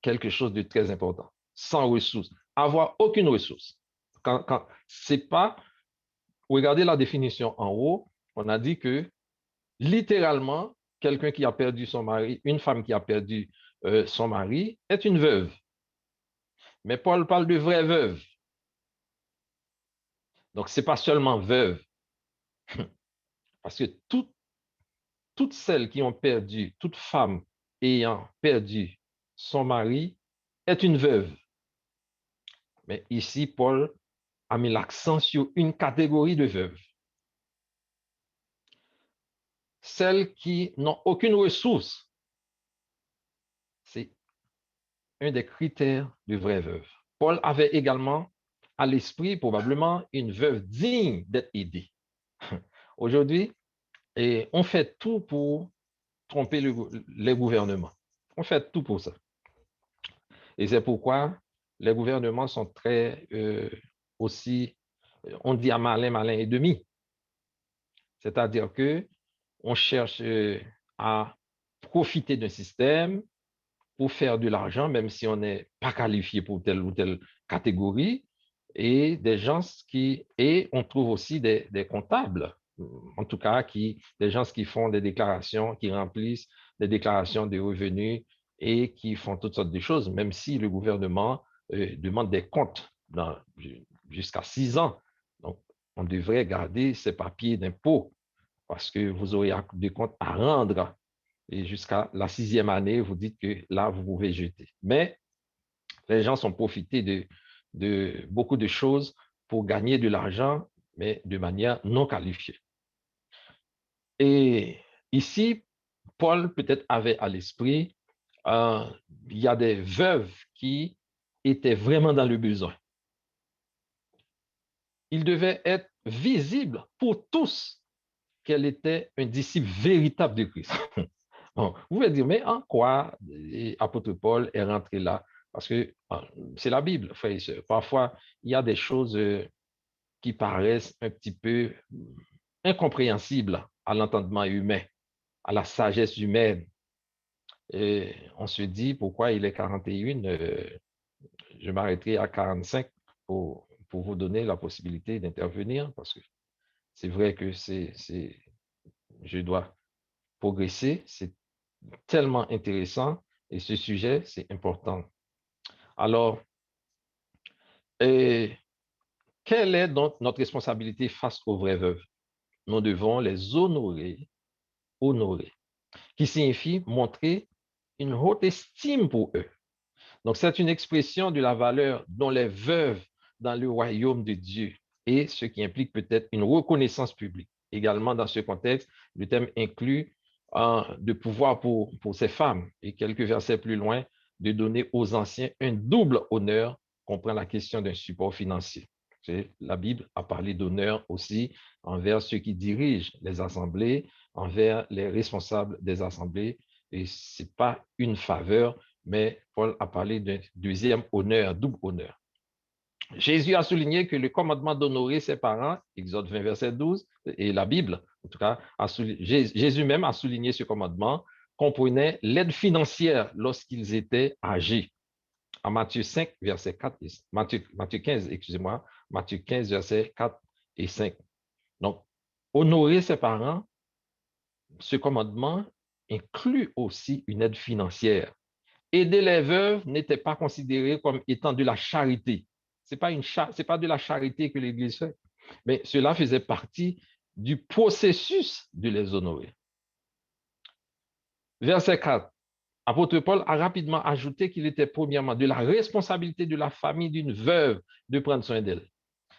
Quelque chose de très important. Sans ressources. Avoir aucune ressource. C'est pas, regardez la définition en haut, on a dit que littéralement, quelqu'un qui a perdu son mari, une femme qui a perdu son mari, est une veuve. Mais Paul parle de vraie veuve. Donc, ce n'est pas seulement veuve. Parce que toutes celles qui ont perdu, toute femme ayant perdu son mari est une veuve. Mais ici, Paul a mis l'accent sur une catégorie de veuves. Celles qui n'ont aucune ressource. C'est un des critères de vraie veuve. Paul avait également à l'esprit probablement une veuve digne d'être aidée. Aujourd'hui, on fait tout pour tromper les gouvernements. On fait tout pour ça. Et c'est pourquoi les gouvernements sont très aussi, on dit à malin, malin et demi. C'est-à-dire que on cherche à profiter d'un système pour faire de l'argent, même si on n'est pas qualifié pour telle ou telle catégorie, et des gens et on trouve aussi des comptables, en tout cas, des gens qui font des déclarations, qui remplissent des déclarations de revenus et qui font toutes sortes de choses, même si le gouvernement demande des comptes jusqu'à 6 ans. Donc, on devrait garder ces papiers d'impôt parce que vous aurez des comptes à rendre. Et jusqu'à la 6e année, vous dites que là, vous pouvez jeter. Mais les gens sont profités de beaucoup de choses pour gagner de l'argent, mais de manière non qualifiée. Et ici, Paul peut-être avait à l'esprit, il y a des veuves qui étaient vraiment dans le besoin. Il devait être visible pour tous qu'elle était un disciple véritable de Christ. Bon, vous pouvez dire, mais en quoi l'apôtre Paul est rentré là? Parce que c'est la Bible, frères et sœurs. Parfois, il y a des choses qui paraissent un petit peu incompréhensibles à l'entendement humain, à la sagesse humaine. Et on se dit, pourquoi il est 41? Je m'arrêterai à 45 pour vous donner la possibilité d'intervenir, parce que c'est vrai que je dois progresser. C'est tellement intéressant et ce sujet, c'est important. Alors, quelle est donc notre responsabilité face aux vraies veuves? Nous devons les honorer, qui signifie montrer une haute estime pour eux. Donc, c'est une expression de la valeur dont les veuves dans le royaume de Dieu et ce qui implique peut-être une reconnaissance publique. Également, dans ce contexte, le thème inclut de pouvoir pour ces femmes et quelques versets plus loin, de donner aux anciens un double honneur, comprend la question d'un support financier. La Bible a parlé d'honneur aussi envers ceux qui dirigent les assemblées, envers les responsables des assemblées, et ce n'est pas une faveur, mais Paul a parlé d'un deuxième honneur, double honneur. Jésus a souligné que le commandement d'honorer ses parents, Exode 20, verset 12, et la Bible, en tout cas, Jésus même a souligné ce commandement, comprenait l'aide financière lorsqu'ils étaient âgés. En Matthieu 5, verset 4, Matthieu 15, excusez-moi, Matthieu 15, verset 4 et 5. Donc, honorer ses parents, ce commandement inclut aussi une aide financière. Aider les veuves n'était pas considéré comme étant de la charité. C'est pas de la charité que l'Église fait, mais cela faisait partie du processus de les honorer. Verset 4. Apôtre Paul a rapidement ajouté qu'il était premièrement de la responsabilité de la famille d'une veuve de prendre soin d'elle.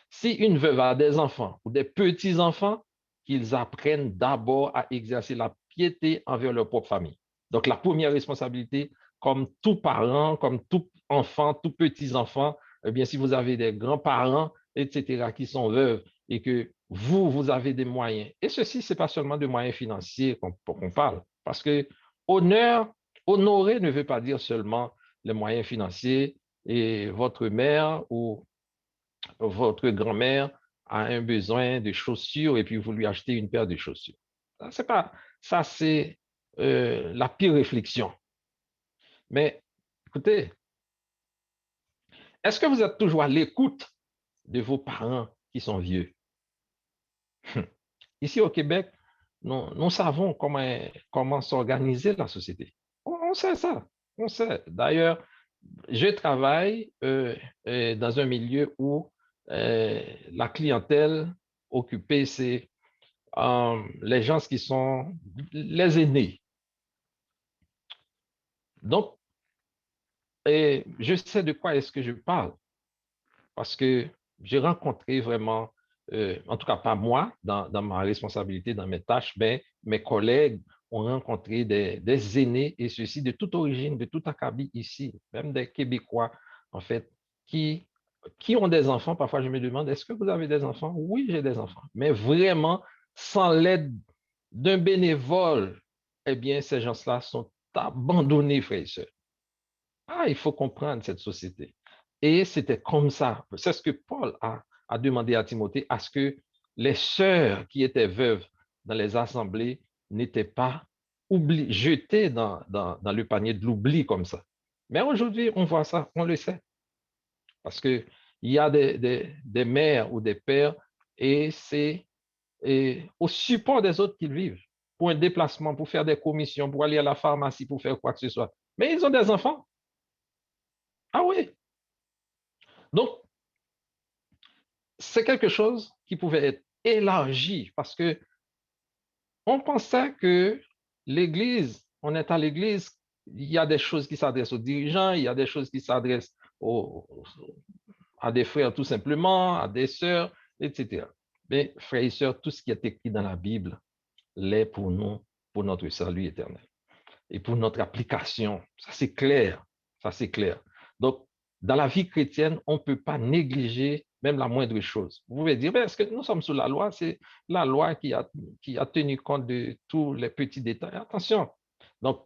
Si une veuve a des enfants ou des petits-enfants, qu'ils apprennent d'abord à exercer la piété envers leur propre famille. Donc, la première responsabilité, comme tout parent, comme tout enfant, tout petits-enfants, eh bien, si vous avez des grands-parents, etc., qui sont veuves et que vous avez des moyens, et ceci, ce n'est pas seulement de moyens financiers qu'on parle, parce que honorer ne veut pas dire seulement les moyens financiers et votre mère ou votre grand-mère a un besoin de chaussures et puis vous lui achetez une paire de chaussures. Ça, c'est la pire réflexion. Mais écoutez, est-ce que vous êtes toujours à l'écoute de vos parents qui sont vieux? Ici au Québec, nous savons comment s'organiser la société. On sait ça, on sait. D'ailleurs, je travaille dans un milieu où la clientèle occupée, c'est les gens qui sont les aînés. Donc, je sais de quoi est-ce que je parle, parce que j'ai rencontré vraiment, en tout cas pas moi, dans ma responsabilité, dans mes tâches, mais mes collègues ont rencontré des aînés, et ceux-ci de toute origine, de tout acabit ici, même des Québécois, en fait, qui ont des enfants. Parfois, je me demande, est-ce que vous avez des enfants? Oui, j'ai des enfants. Mais vraiment, sans l'aide d'un bénévole, eh bien, ces gens-là sont abandonnés, frères et sœurs. Ah, il faut comprendre cette société. Et c'était comme ça. C'est ce que Paul a demandé à Timothée, à ce que les sœurs qui étaient veuves dans les assemblées n'étaient pas jetées dans le panier de l'oubli comme ça. Mais aujourd'hui, on voit ça, on le sait. Parce qu'il y a des mères ou des pères et c'est au support des autres qu'ils vivent, pour un déplacement, pour faire des commissions, pour aller à la pharmacie, pour faire quoi que ce soit. Mais ils ont des enfants. Ah oui. Donc, c'est quelque chose qui pouvait être élargi parce que on pensait que l'Église, on est à l'Église, il y a des choses qui s'adressent aux dirigeants, il y a des choses qui s'adressent à des frères tout simplement, à des sœurs, etc. Mais frères et sœurs, tout ce qui est écrit dans la Bible l'est pour nous, pour notre salut éternel et pour notre application. Ça, c'est clair. Ça, c'est clair. Donc, dans la vie chrétienne, on ne peut pas négliger même la moindre chose. Vous pouvez dire, est-ce que nous sommes sous la loi? C'est la loi qui a tenu compte de tous les petits détails. Attention. Donc,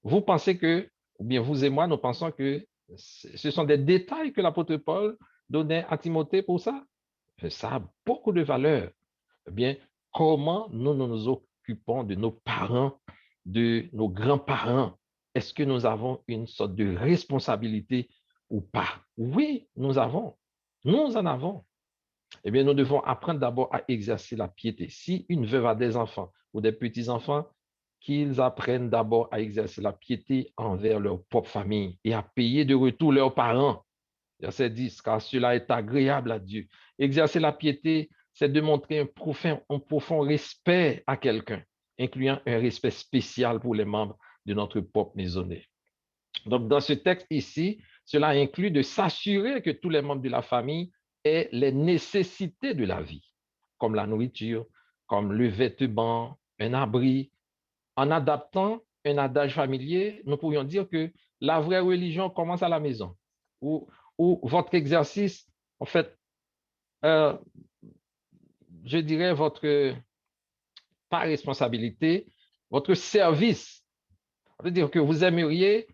vous pensez que, ou bien vous et moi, nous pensons que ce sont des détails que l'apôtre Paul donnait à Timothée pour ça. Ça a beaucoup de valeur. Eh bien, comment nous occupons de nos parents, de nos grands-parents? Est-ce que nous avons une sorte de responsabilité ou pas? Oui, nous avons. Nous en avons. Eh bien, nous devons apprendre d'abord à exercer la piété. Si une veuve a des enfants ou des petits-enfants, qu'ils apprennent d'abord à exercer la piété envers leur propre famille et à payer de retour leurs parents. Verset 10, car cela est agréable à Dieu. Exercer la piété, c'est de montrer un profond respect à quelqu'un, incluant un respect spécial pour les membres de notre propre maisonnée. Donc, dans ce texte ici, cela inclut de s'assurer que tous les membres de la famille aient les nécessités de la vie, comme la nourriture, comme le vêtement, un abri. En adaptant un adage familier, nous pourrions dire que la vraie religion commence à la maison, où votre exercice, en fait, je dirais pas responsabilité, votre service. Ça veut dire que vous aimeriez,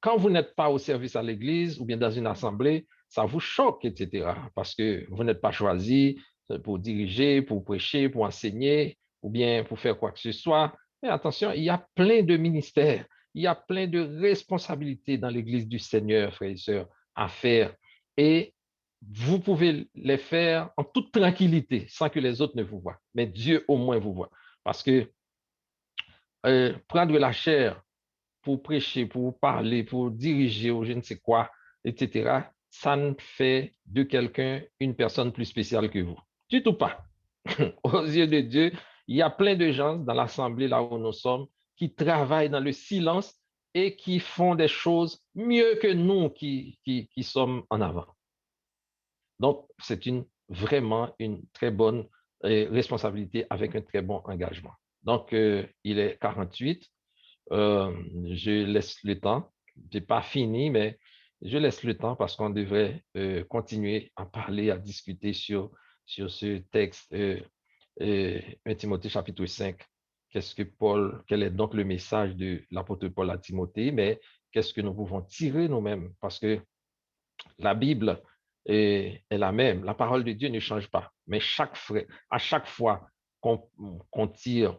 quand vous n'êtes pas au service à l'église ou bien dans une assemblée, ça vous choque, etc. Parce que vous n'êtes pas choisi pour diriger, pour prêcher, pour enseigner, ou bien pour faire quoi que ce soit. Mais attention, il y a plein de ministères, il y a plein de responsabilités dans l'église du Seigneur, frères et sœurs, à faire. Et vous pouvez les faire en toute tranquillité, sans que les autres ne vous voient. Mais Dieu au moins vous voit. Parce que prendre la chair pour prêcher, pour parler, pour diriger ou je ne sais quoi, etc., ça ne fait de quelqu'un une personne plus spéciale que vous. Du tout pas. Aux yeux de Dieu, il y a plein de gens dans l'assemblée là où nous sommes qui travaillent dans le silence et qui font des choses mieux que nous qui sommes en avant. Donc, c'est vraiment une très bonne responsabilité avec un très bon engagement. Donc, il est 48. Je laisse le temps. Je n'ai pas fini, mais je laisse le temps parce qu'on devrait continuer à parler, à discuter sur ce texte, 1 Timothée chapitre 5. Quel est donc le message de l'apôtre Paul à Timothée, mais qu'est-ce que nous pouvons tirer nous-mêmes? Parce que la Bible est la même. La parole de Dieu ne change pas. Mais à chaque fois qu'on tire,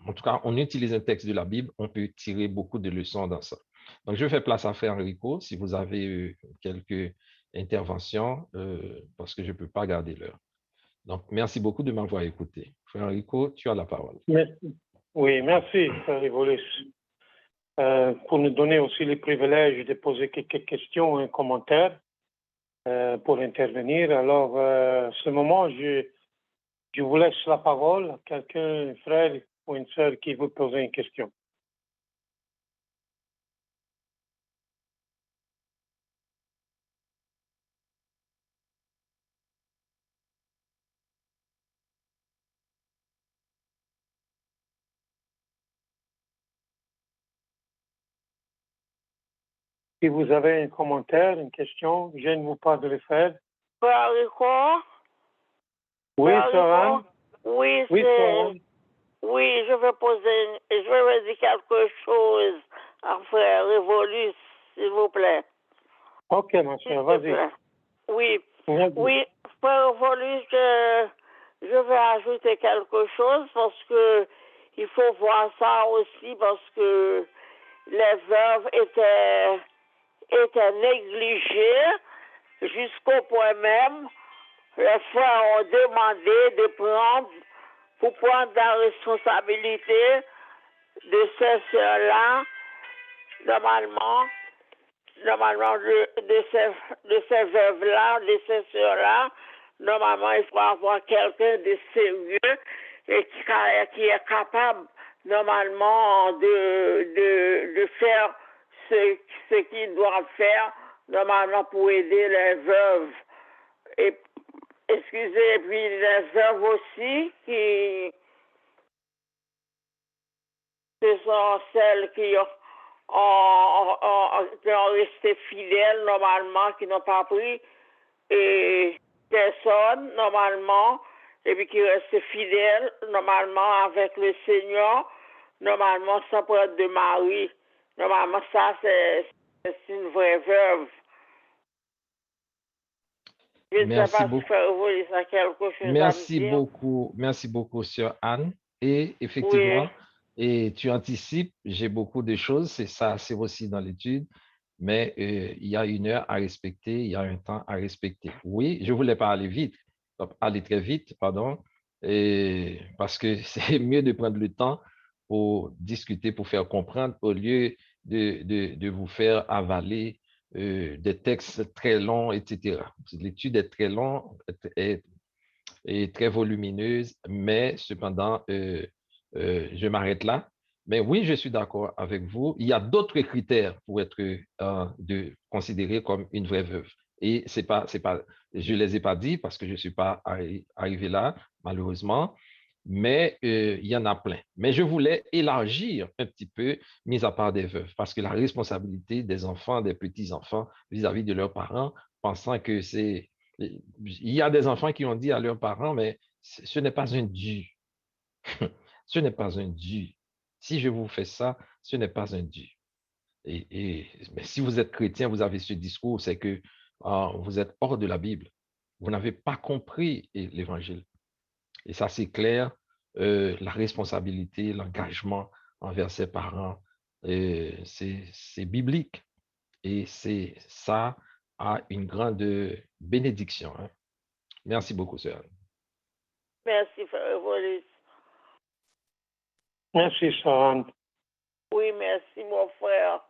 en tout cas, on utilise un texte de la Bible, on peut tirer beaucoup de leçons dans ça. Donc, je fais place à Frère Enrico, si vous avez quelques interventions, parce que je ne peux pas garder l'heure. Donc, merci beaucoup de m'avoir écouté. Frère Enrico, tu as la parole. Merci. Oui, merci, Frère Evolus, pour nous donner aussi le privilège de poser quelques questions et commentaires pour intervenir. Alors, à ce moment, je vous laisse la parole à quelqu'un, un frère ou une sœur qui veut poser une question. Si vous avez un commentaire, une question, gênez-vous pas de le faire. Frère Rico? Oui, Frère Sœur Anne? Rico? Oui, Oui, Sœur Anne. Oui, je vais dire quelque chose à Frère Révolus, s'il vous plaît. Ok, ma soeur, vas-y. Oui, Vas-y. oui, Frère Révolus, je vais ajouter quelque chose parce que il faut voir ça aussi parce que les veuves étaient négligées jusqu'au point même. Les frères ont demandé de prendre la responsabilité de ces sœurs-là, normalement de ces veuves-là, de ces sœurs-là, normalement, il faut avoir quelqu'un de sérieux et qui est capable, normalement, de faire ce qu'ils doivent faire, normalement, pour aider les veuves. Et, excusez, et puis les veuves aussi, ce sont celles qui ont resté fidèles normalement, qui n'ont pas pris personne normalement, et puis qui restent fidèles normalement avec le Seigneur, normalement sans prendre de mari. Normalement, ça, c'est une vraie veuve. Je ne sais pas si Frère Révolus a quelque chose à me dire. Merci beaucoup, Sœur Anne. Et effectivement, et tu anticipes, j'ai beaucoup de choses, c'est ça, c'est aussi dans l'étude, mais il y a une heure à respecter, il y a un temps à respecter. Oui, je voulais pas aller très vite, pardon, parce que c'est mieux de prendre le temps pour discuter, pour faire comprendre, au lieu de vous faire avaler des textes très longs, etc. L'étude est très longue et très volumineuse, mais cependant, je m'arrête là. Mais oui, je suis d'accord avec vous. Il y a d'autres critères pour être considéré comme une vraie veuve. Et je ne les ai pas dit parce que je ne suis pas arrivé là, malheureusement, mais il y en a plein. Mais je voulais élargir un petit peu, mis à part des veuves, parce que la responsabilité des enfants, des petits-enfants vis-à-vis de leurs parents, pensant que c'est... Il y a des enfants qui ont dit à leurs parents, mais ce n'est pas un dû. Ce n'est pas un dû. Si je vous fais ça, ce n'est pas un dû. Mais si vous êtes chrétien, vous avez ce discours, c'est que vous êtes hors de la Bible. Vous n'avez pas compris l'Évangile. Et ça, c'est clair, la responsabilité, l'engagement envers ses parents, c'est biblique. Et ça a une grande bénédiction. Hein. Merci beaucoup, sœur. Merci, Frère Révolus. Merci, Saran. Oui, merci, mon frère.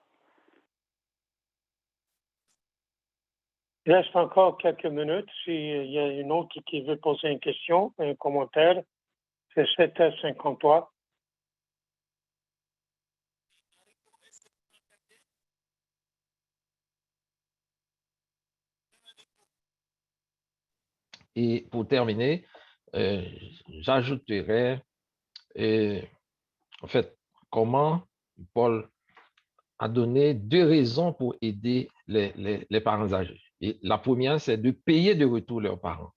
Il reste encore quelques minutes. S'il y a une autre qui veut poser une question, un commentaire, c'est 7h53. Et pour terminer, j'ajouterais, en fait, comment Paul a donné 2 raisons pour aider les parents âgés. Et la première, c'est de payer de retour leurs parents,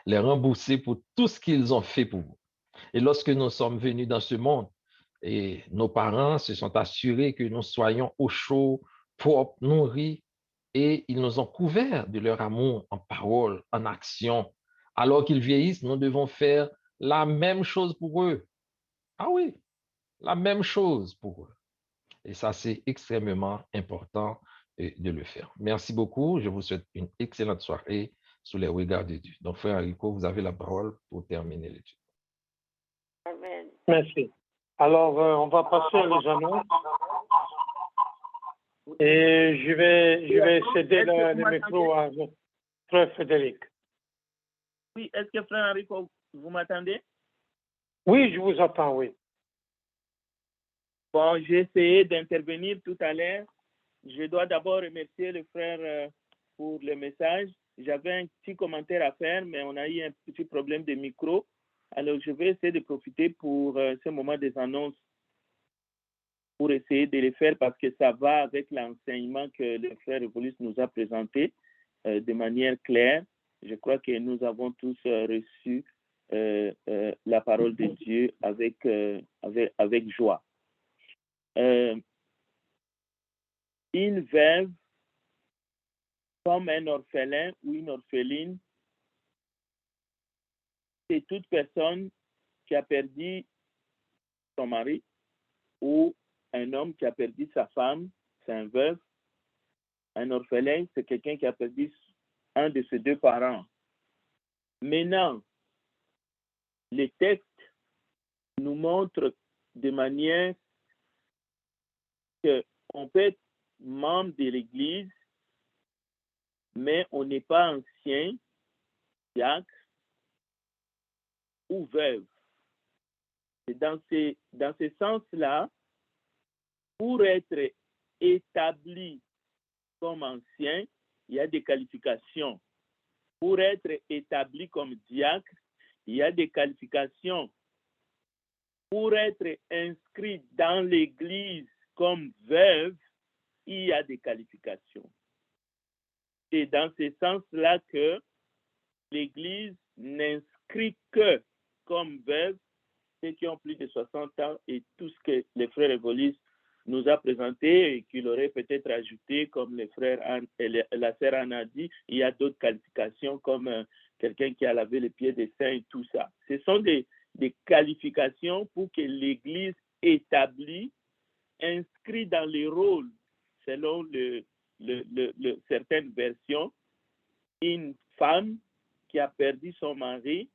les rembourser pour tout ce qu'ils ont fait pour vous. Et lorsque nous sommes venus dans ce monde, et nos parents se sont assurés que nous soyons au chaud, propres, nourris, et ils nous ont couverts de leur amour en parole, en action. Alors qu'ils vieillissent, nous devons faire la même chose pour eux. Ah oui, la même chose pour eux. Et ça, c'est extrêmement important de le faire. Merci beaucoup. Je vous souhaite une excellente soirée sous les regards de Dieu. Donc, frère Rico, vous avez la parole pour terminer l'étude. Amen. Merci. Alors, on va passer aux annonces. Et je vais céder le micro à frère Frédéric. Oui, est-ce que frère Enrico, vous m'entendez? Oui, je vous attends, oui. Bon, j'ai essayé d'intervenir tout à l'heure. Je dois d'abord remercier le frère pour le message. J'avais un petit commentaire à faire, mais on a eu un petit problème de micro. Alors, je vais essayer de profiter pour ce moment des annonces pour essayer de les faire parce que ça va avec l'enseignement que le frère Evolus nous a présenté de manière claire. Je crois que nous avons tous reçu la parole de Dieu avec joie. Une veuve comme un orphelin ou une orpheline, c'est toute personne qui a perdu son mari ou un homme qui a perdu sa femme, c'est un veuf. Un orphelin, c'est quelqu'un qui a perdu un de ses 2 parents. Maintenant, les textes nous montrent de manière qu'on peut être membre de l'Église, mais on n'est pas ancien, diacre ou veuve. Et dans ce sens-là, pour être établi comme ancien, il y a des qualifications. Pour être établi comme diacre, il y a des qualifications. Pour être inscrit dans l'Église comme veuve, il y a des qualifications. C'est dans ce sens-là que l'Église n'inscrit que comme veuve ceux qui ont plus de 60 ans et tout ce que les frères Evolus nous a présenté et qu'il aurait peut-être ajouté, comme les frères la sœur Anna a dit, il y a d'autres qualifications comme quelqu'un qui a lavé les pieds des saints et tout ça. Ce sont des qualifications pour que l'Église établie, inscrit dans les rôles, selon certaines versions, une femme qui a perdu son mari,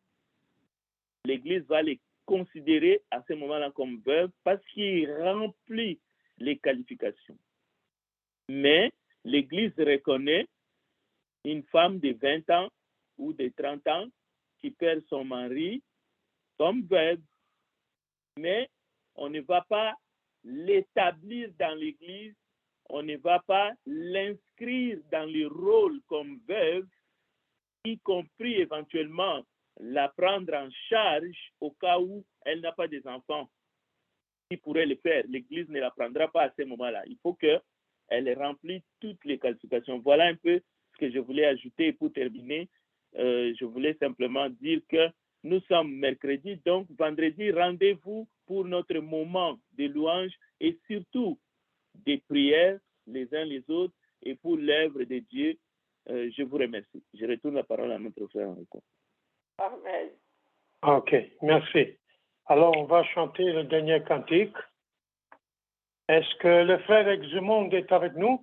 l'Église va les considérer à ce moment-là comme veuve parce qu'il remplit les qualifications. Mais l'Église reconnaît une femme de 20 ans ou de 30 ans qui perd son mari comme veuve, mais on ne va pas l'établir dans l'Église, on ne va pas l'inscrire dans le rôle comme veuve, y compris éventuellement la prendre en charge au cas où elle n'a pas des enfants qui pourraient le faire. L'Église ne la prendra pas à ce moment-là. Il faut qu'elle remplisse toutes les qualifications. Voilà un peu ce que je voulais ajouter. Pour terminer, je voulais simplement dire que nous sommes mercredi, donc vendredi, rendez-vous pour notre moment de louange et surtout des prières les uns les autres et pour l'œuvre de Dieu. Je vous remercie. Je retourne la parole à notre frère Enrico. Amen. OK, merci. Alors, on va chanter le dernier cantique. Est-ce que le frère Exumonde est avec nous?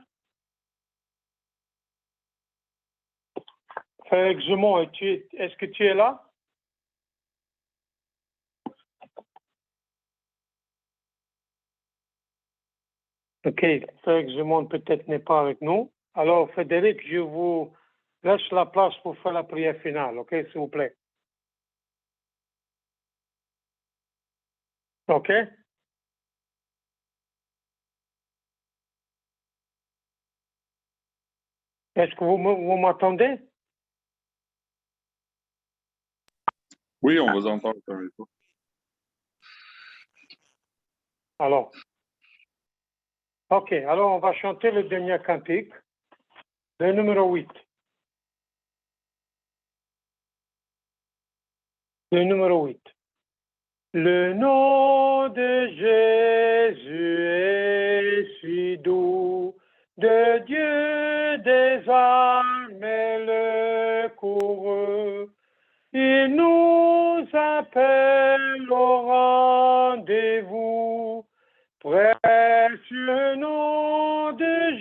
Frère Exumonde, est-ce que tu es là? OK, Félix Dumont peut-être n'est pas avec nous. Alors, Frédéric, je vous laisse la place pour faire la prière finale, OK, s'il vous plaît. OK? Est-ce que vous m'entendez? Oui, on vous entend, Frère Enrico. Alors, OK, alors on va chanter le dernier cantique, le numéro 8. Le numéro 8. Le nom de Jésus est si doux, de Dieu des armées le coureux. Il nous appelle au rendez-vous, précieux nom de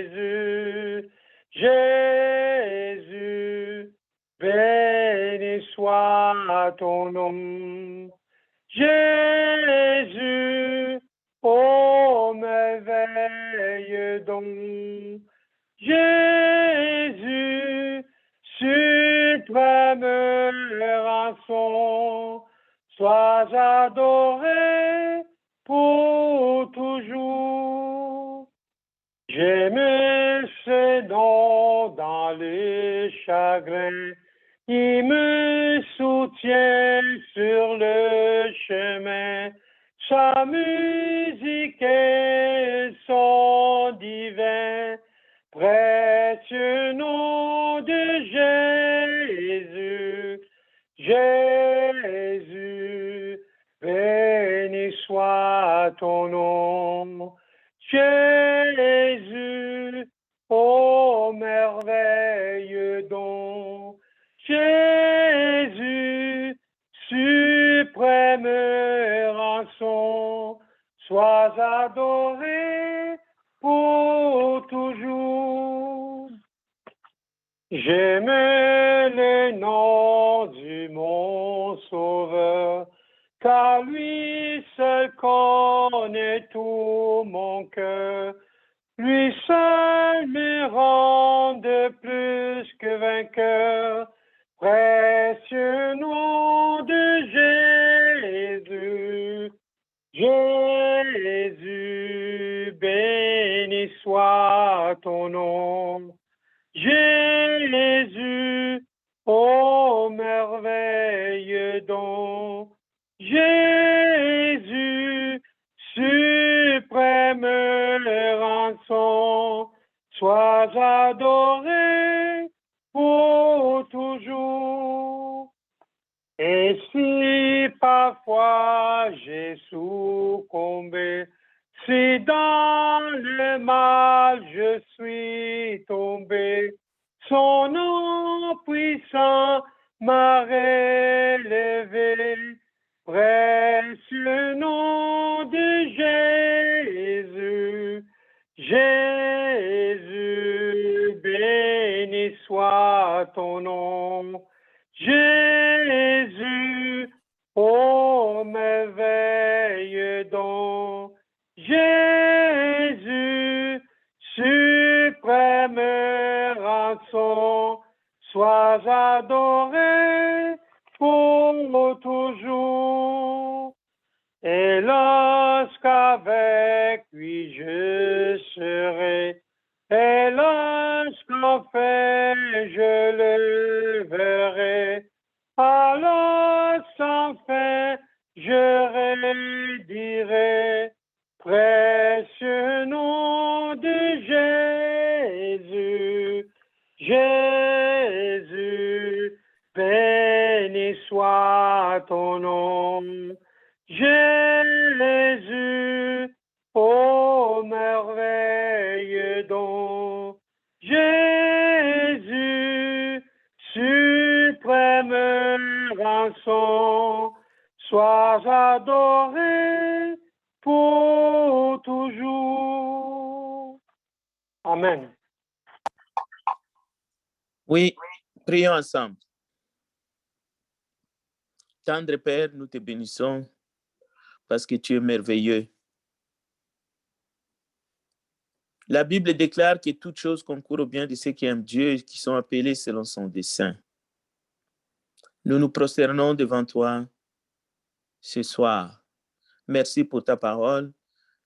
Jésus. Jésus, béni soit ton nom. Jésus, ô merveilleux don. Jésus, suprême rançon, sois adoré pour toujours. J'aime ce nom dans les chagrins, il me soutient sur le chemin. Sa musique et son divin, précieux nom de Jésus. Jésus, béni soit ton nom. Jésus, ô merveilleux don. Jésus, suprême rançon, sois adoré pour toujours. J'aime le nom du mon Sauveur, car lui seul connaît tout mon cœur. Lui seul me rend de plus que vainqueur. Précieux nom de Jésus. Jésus, béni soit ton nom. Jésus, ô merveilleux don. Jésus, suprême rançon, sois adoré pour toujours. Et si parfois j'ai succombé, si dans le mal je suis tombé, son nom puissant m'a relevé. Précieux nom de Jésus. Jésus, béni soit ton nom. Jésus, ô merveilleux don. Jésus, suprême rançon, sois adoré pour toujours. Et lorsqu'avec lui je serai, et lorsqu'enfin je le verrai, alors sans fin je redirai, précieux nom de Jésus. Jésus, béni soit ton nom. Jésus, ô merveilleux don. Jésus, suprême rançon, sois adoré pour toujours. Amen. Oui, prions ensemble. Tendre Père, nous te bénissons parce que tu es merveilleux. La Bible déclare que toutes choses concourent au bien de ceux qui aiment Dieu et qui sont appelés selon son dessein. Nous nous prosternons devant toi ce soir. Merci pour ta parole.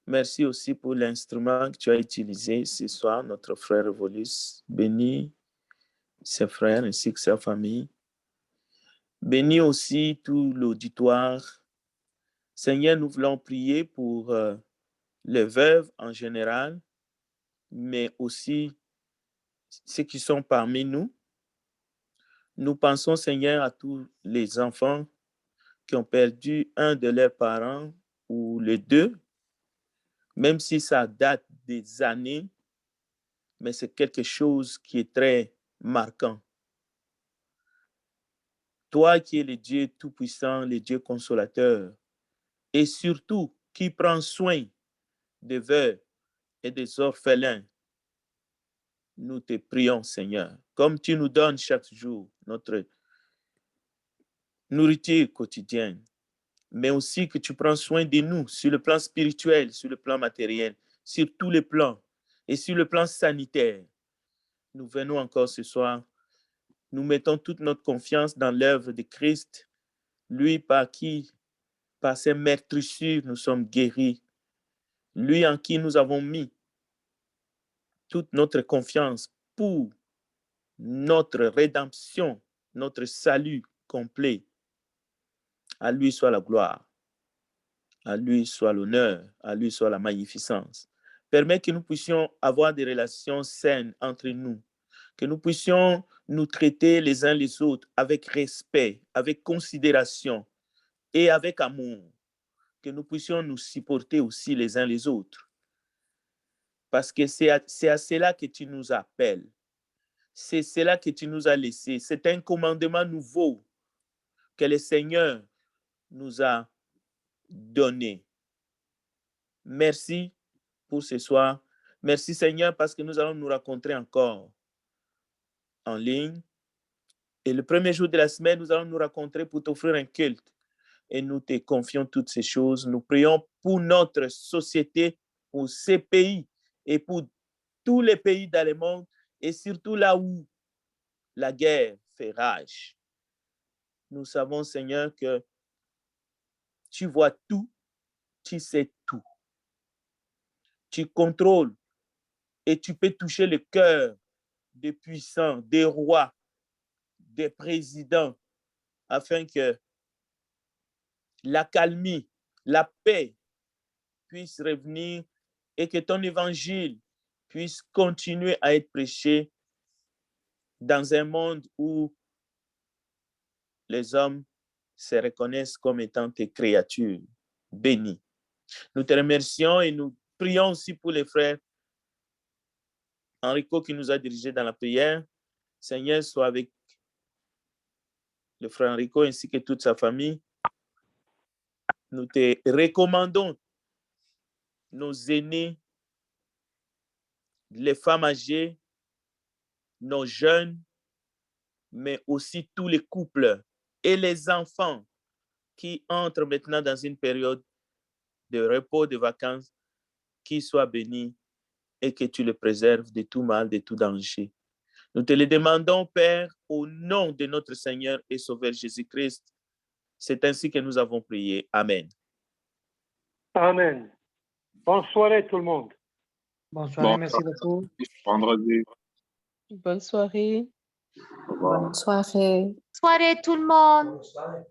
Merci aussi pour l'instrument que tu as utilisé ce soir, notre frère Evolus. Bénis ses frères ainsi que sa famille. Bénis aussi tout l'auditoire. Seigneur, nous voulons prier pour les veuves en général, mais aussi ceux qui sont parmi nous. Nous pensons, Seigneur, à tous les enfants qui ont perdu un de leurs parents ou les deux, même si ça date des années, mais c'est quelque chose qui est très marquant. Toi qui es le Dieu tout-puissant, le Dieu consolateur, et surtout qui prend soin des veuves et des orphelins, nous te prions, Seigneur, comme tu nous donnes chaque jour notre nourriture quotidienne, mais aussi que tu prends soin de nous sur le plan spirituel, sur le plan matériel, sur tous les plans et sur le plan sanitaire. Nous venons encore ce soir, nous mettons toute notre confiance dans l'œuvre de Christ, lui par qui, par ses meurtrissures, nous sommes guéris, lui en qui nous avons mis toute notre confiance pour notre rédemption, notre salut complet. À lui soit la gloire, à lui soit l'honneur, à lui soit la magnificence. Permets que nous puissions avoir des relations saines entre nous, que nous puissions nous traiter les uns les autres avec respect, avec considération et avec amour, que nous puissions nous supporter aussi les uns les autres. Parce que c'est à cela que tu nous appelles. C'est cela que tu nous as laissé. C'est un commandement nouveau que le Seigneur nous a donné. Merci pour ce soir. Merci Seigneur parce que nous allons nous rencontrer encore en ligne. Et le premier jour de la semaine, nous allons nous rencontrer pour t'offrir un culte. Et nous te confions toutes ces choses. Nous prions pour notre société, pour ces pays et pour tous les pays dans le monde et surtout là où la guerre fait rage. Nous savons, Seigneur, que tu vois tout, tu sais tout. Tu contrôles et tu peux toucher le cœur des puissants, des rois, des présidents, afin que l'accalmie, la paix puisse revenir et que ton évangile puisse continuer à être prêché dans un monde où les hommes se reconnaissent comme étant tes créatures bénies. Nous te remercions et nous prions aussi pour les frères Enrico qui nous a dirigés dans la prière. Seigneur, sois avec le frère Enrico ainsi que toute sa famille. Nous te recommandons nos aînés, les femmes âgées, nos jeunes, mais aussi tous les couples et les enfants qui entrent maintenant dans une période de repos, de vacances, qu'ils soient bénis et que tu les préserves de tout mal, de tout danger. Nous te le demandons, Père, au nom de notre Seigneur et Sauveur Jésus-Christ. C'est ainsi que nous avons prié. Amen. Amen. Bonne soirée tout le monde. Bonne soirée, merci beaucoup. Vendredi. Bonne soirée. Au revoir. Bonne soirée. Soirée tout le monde. Bonne soirée.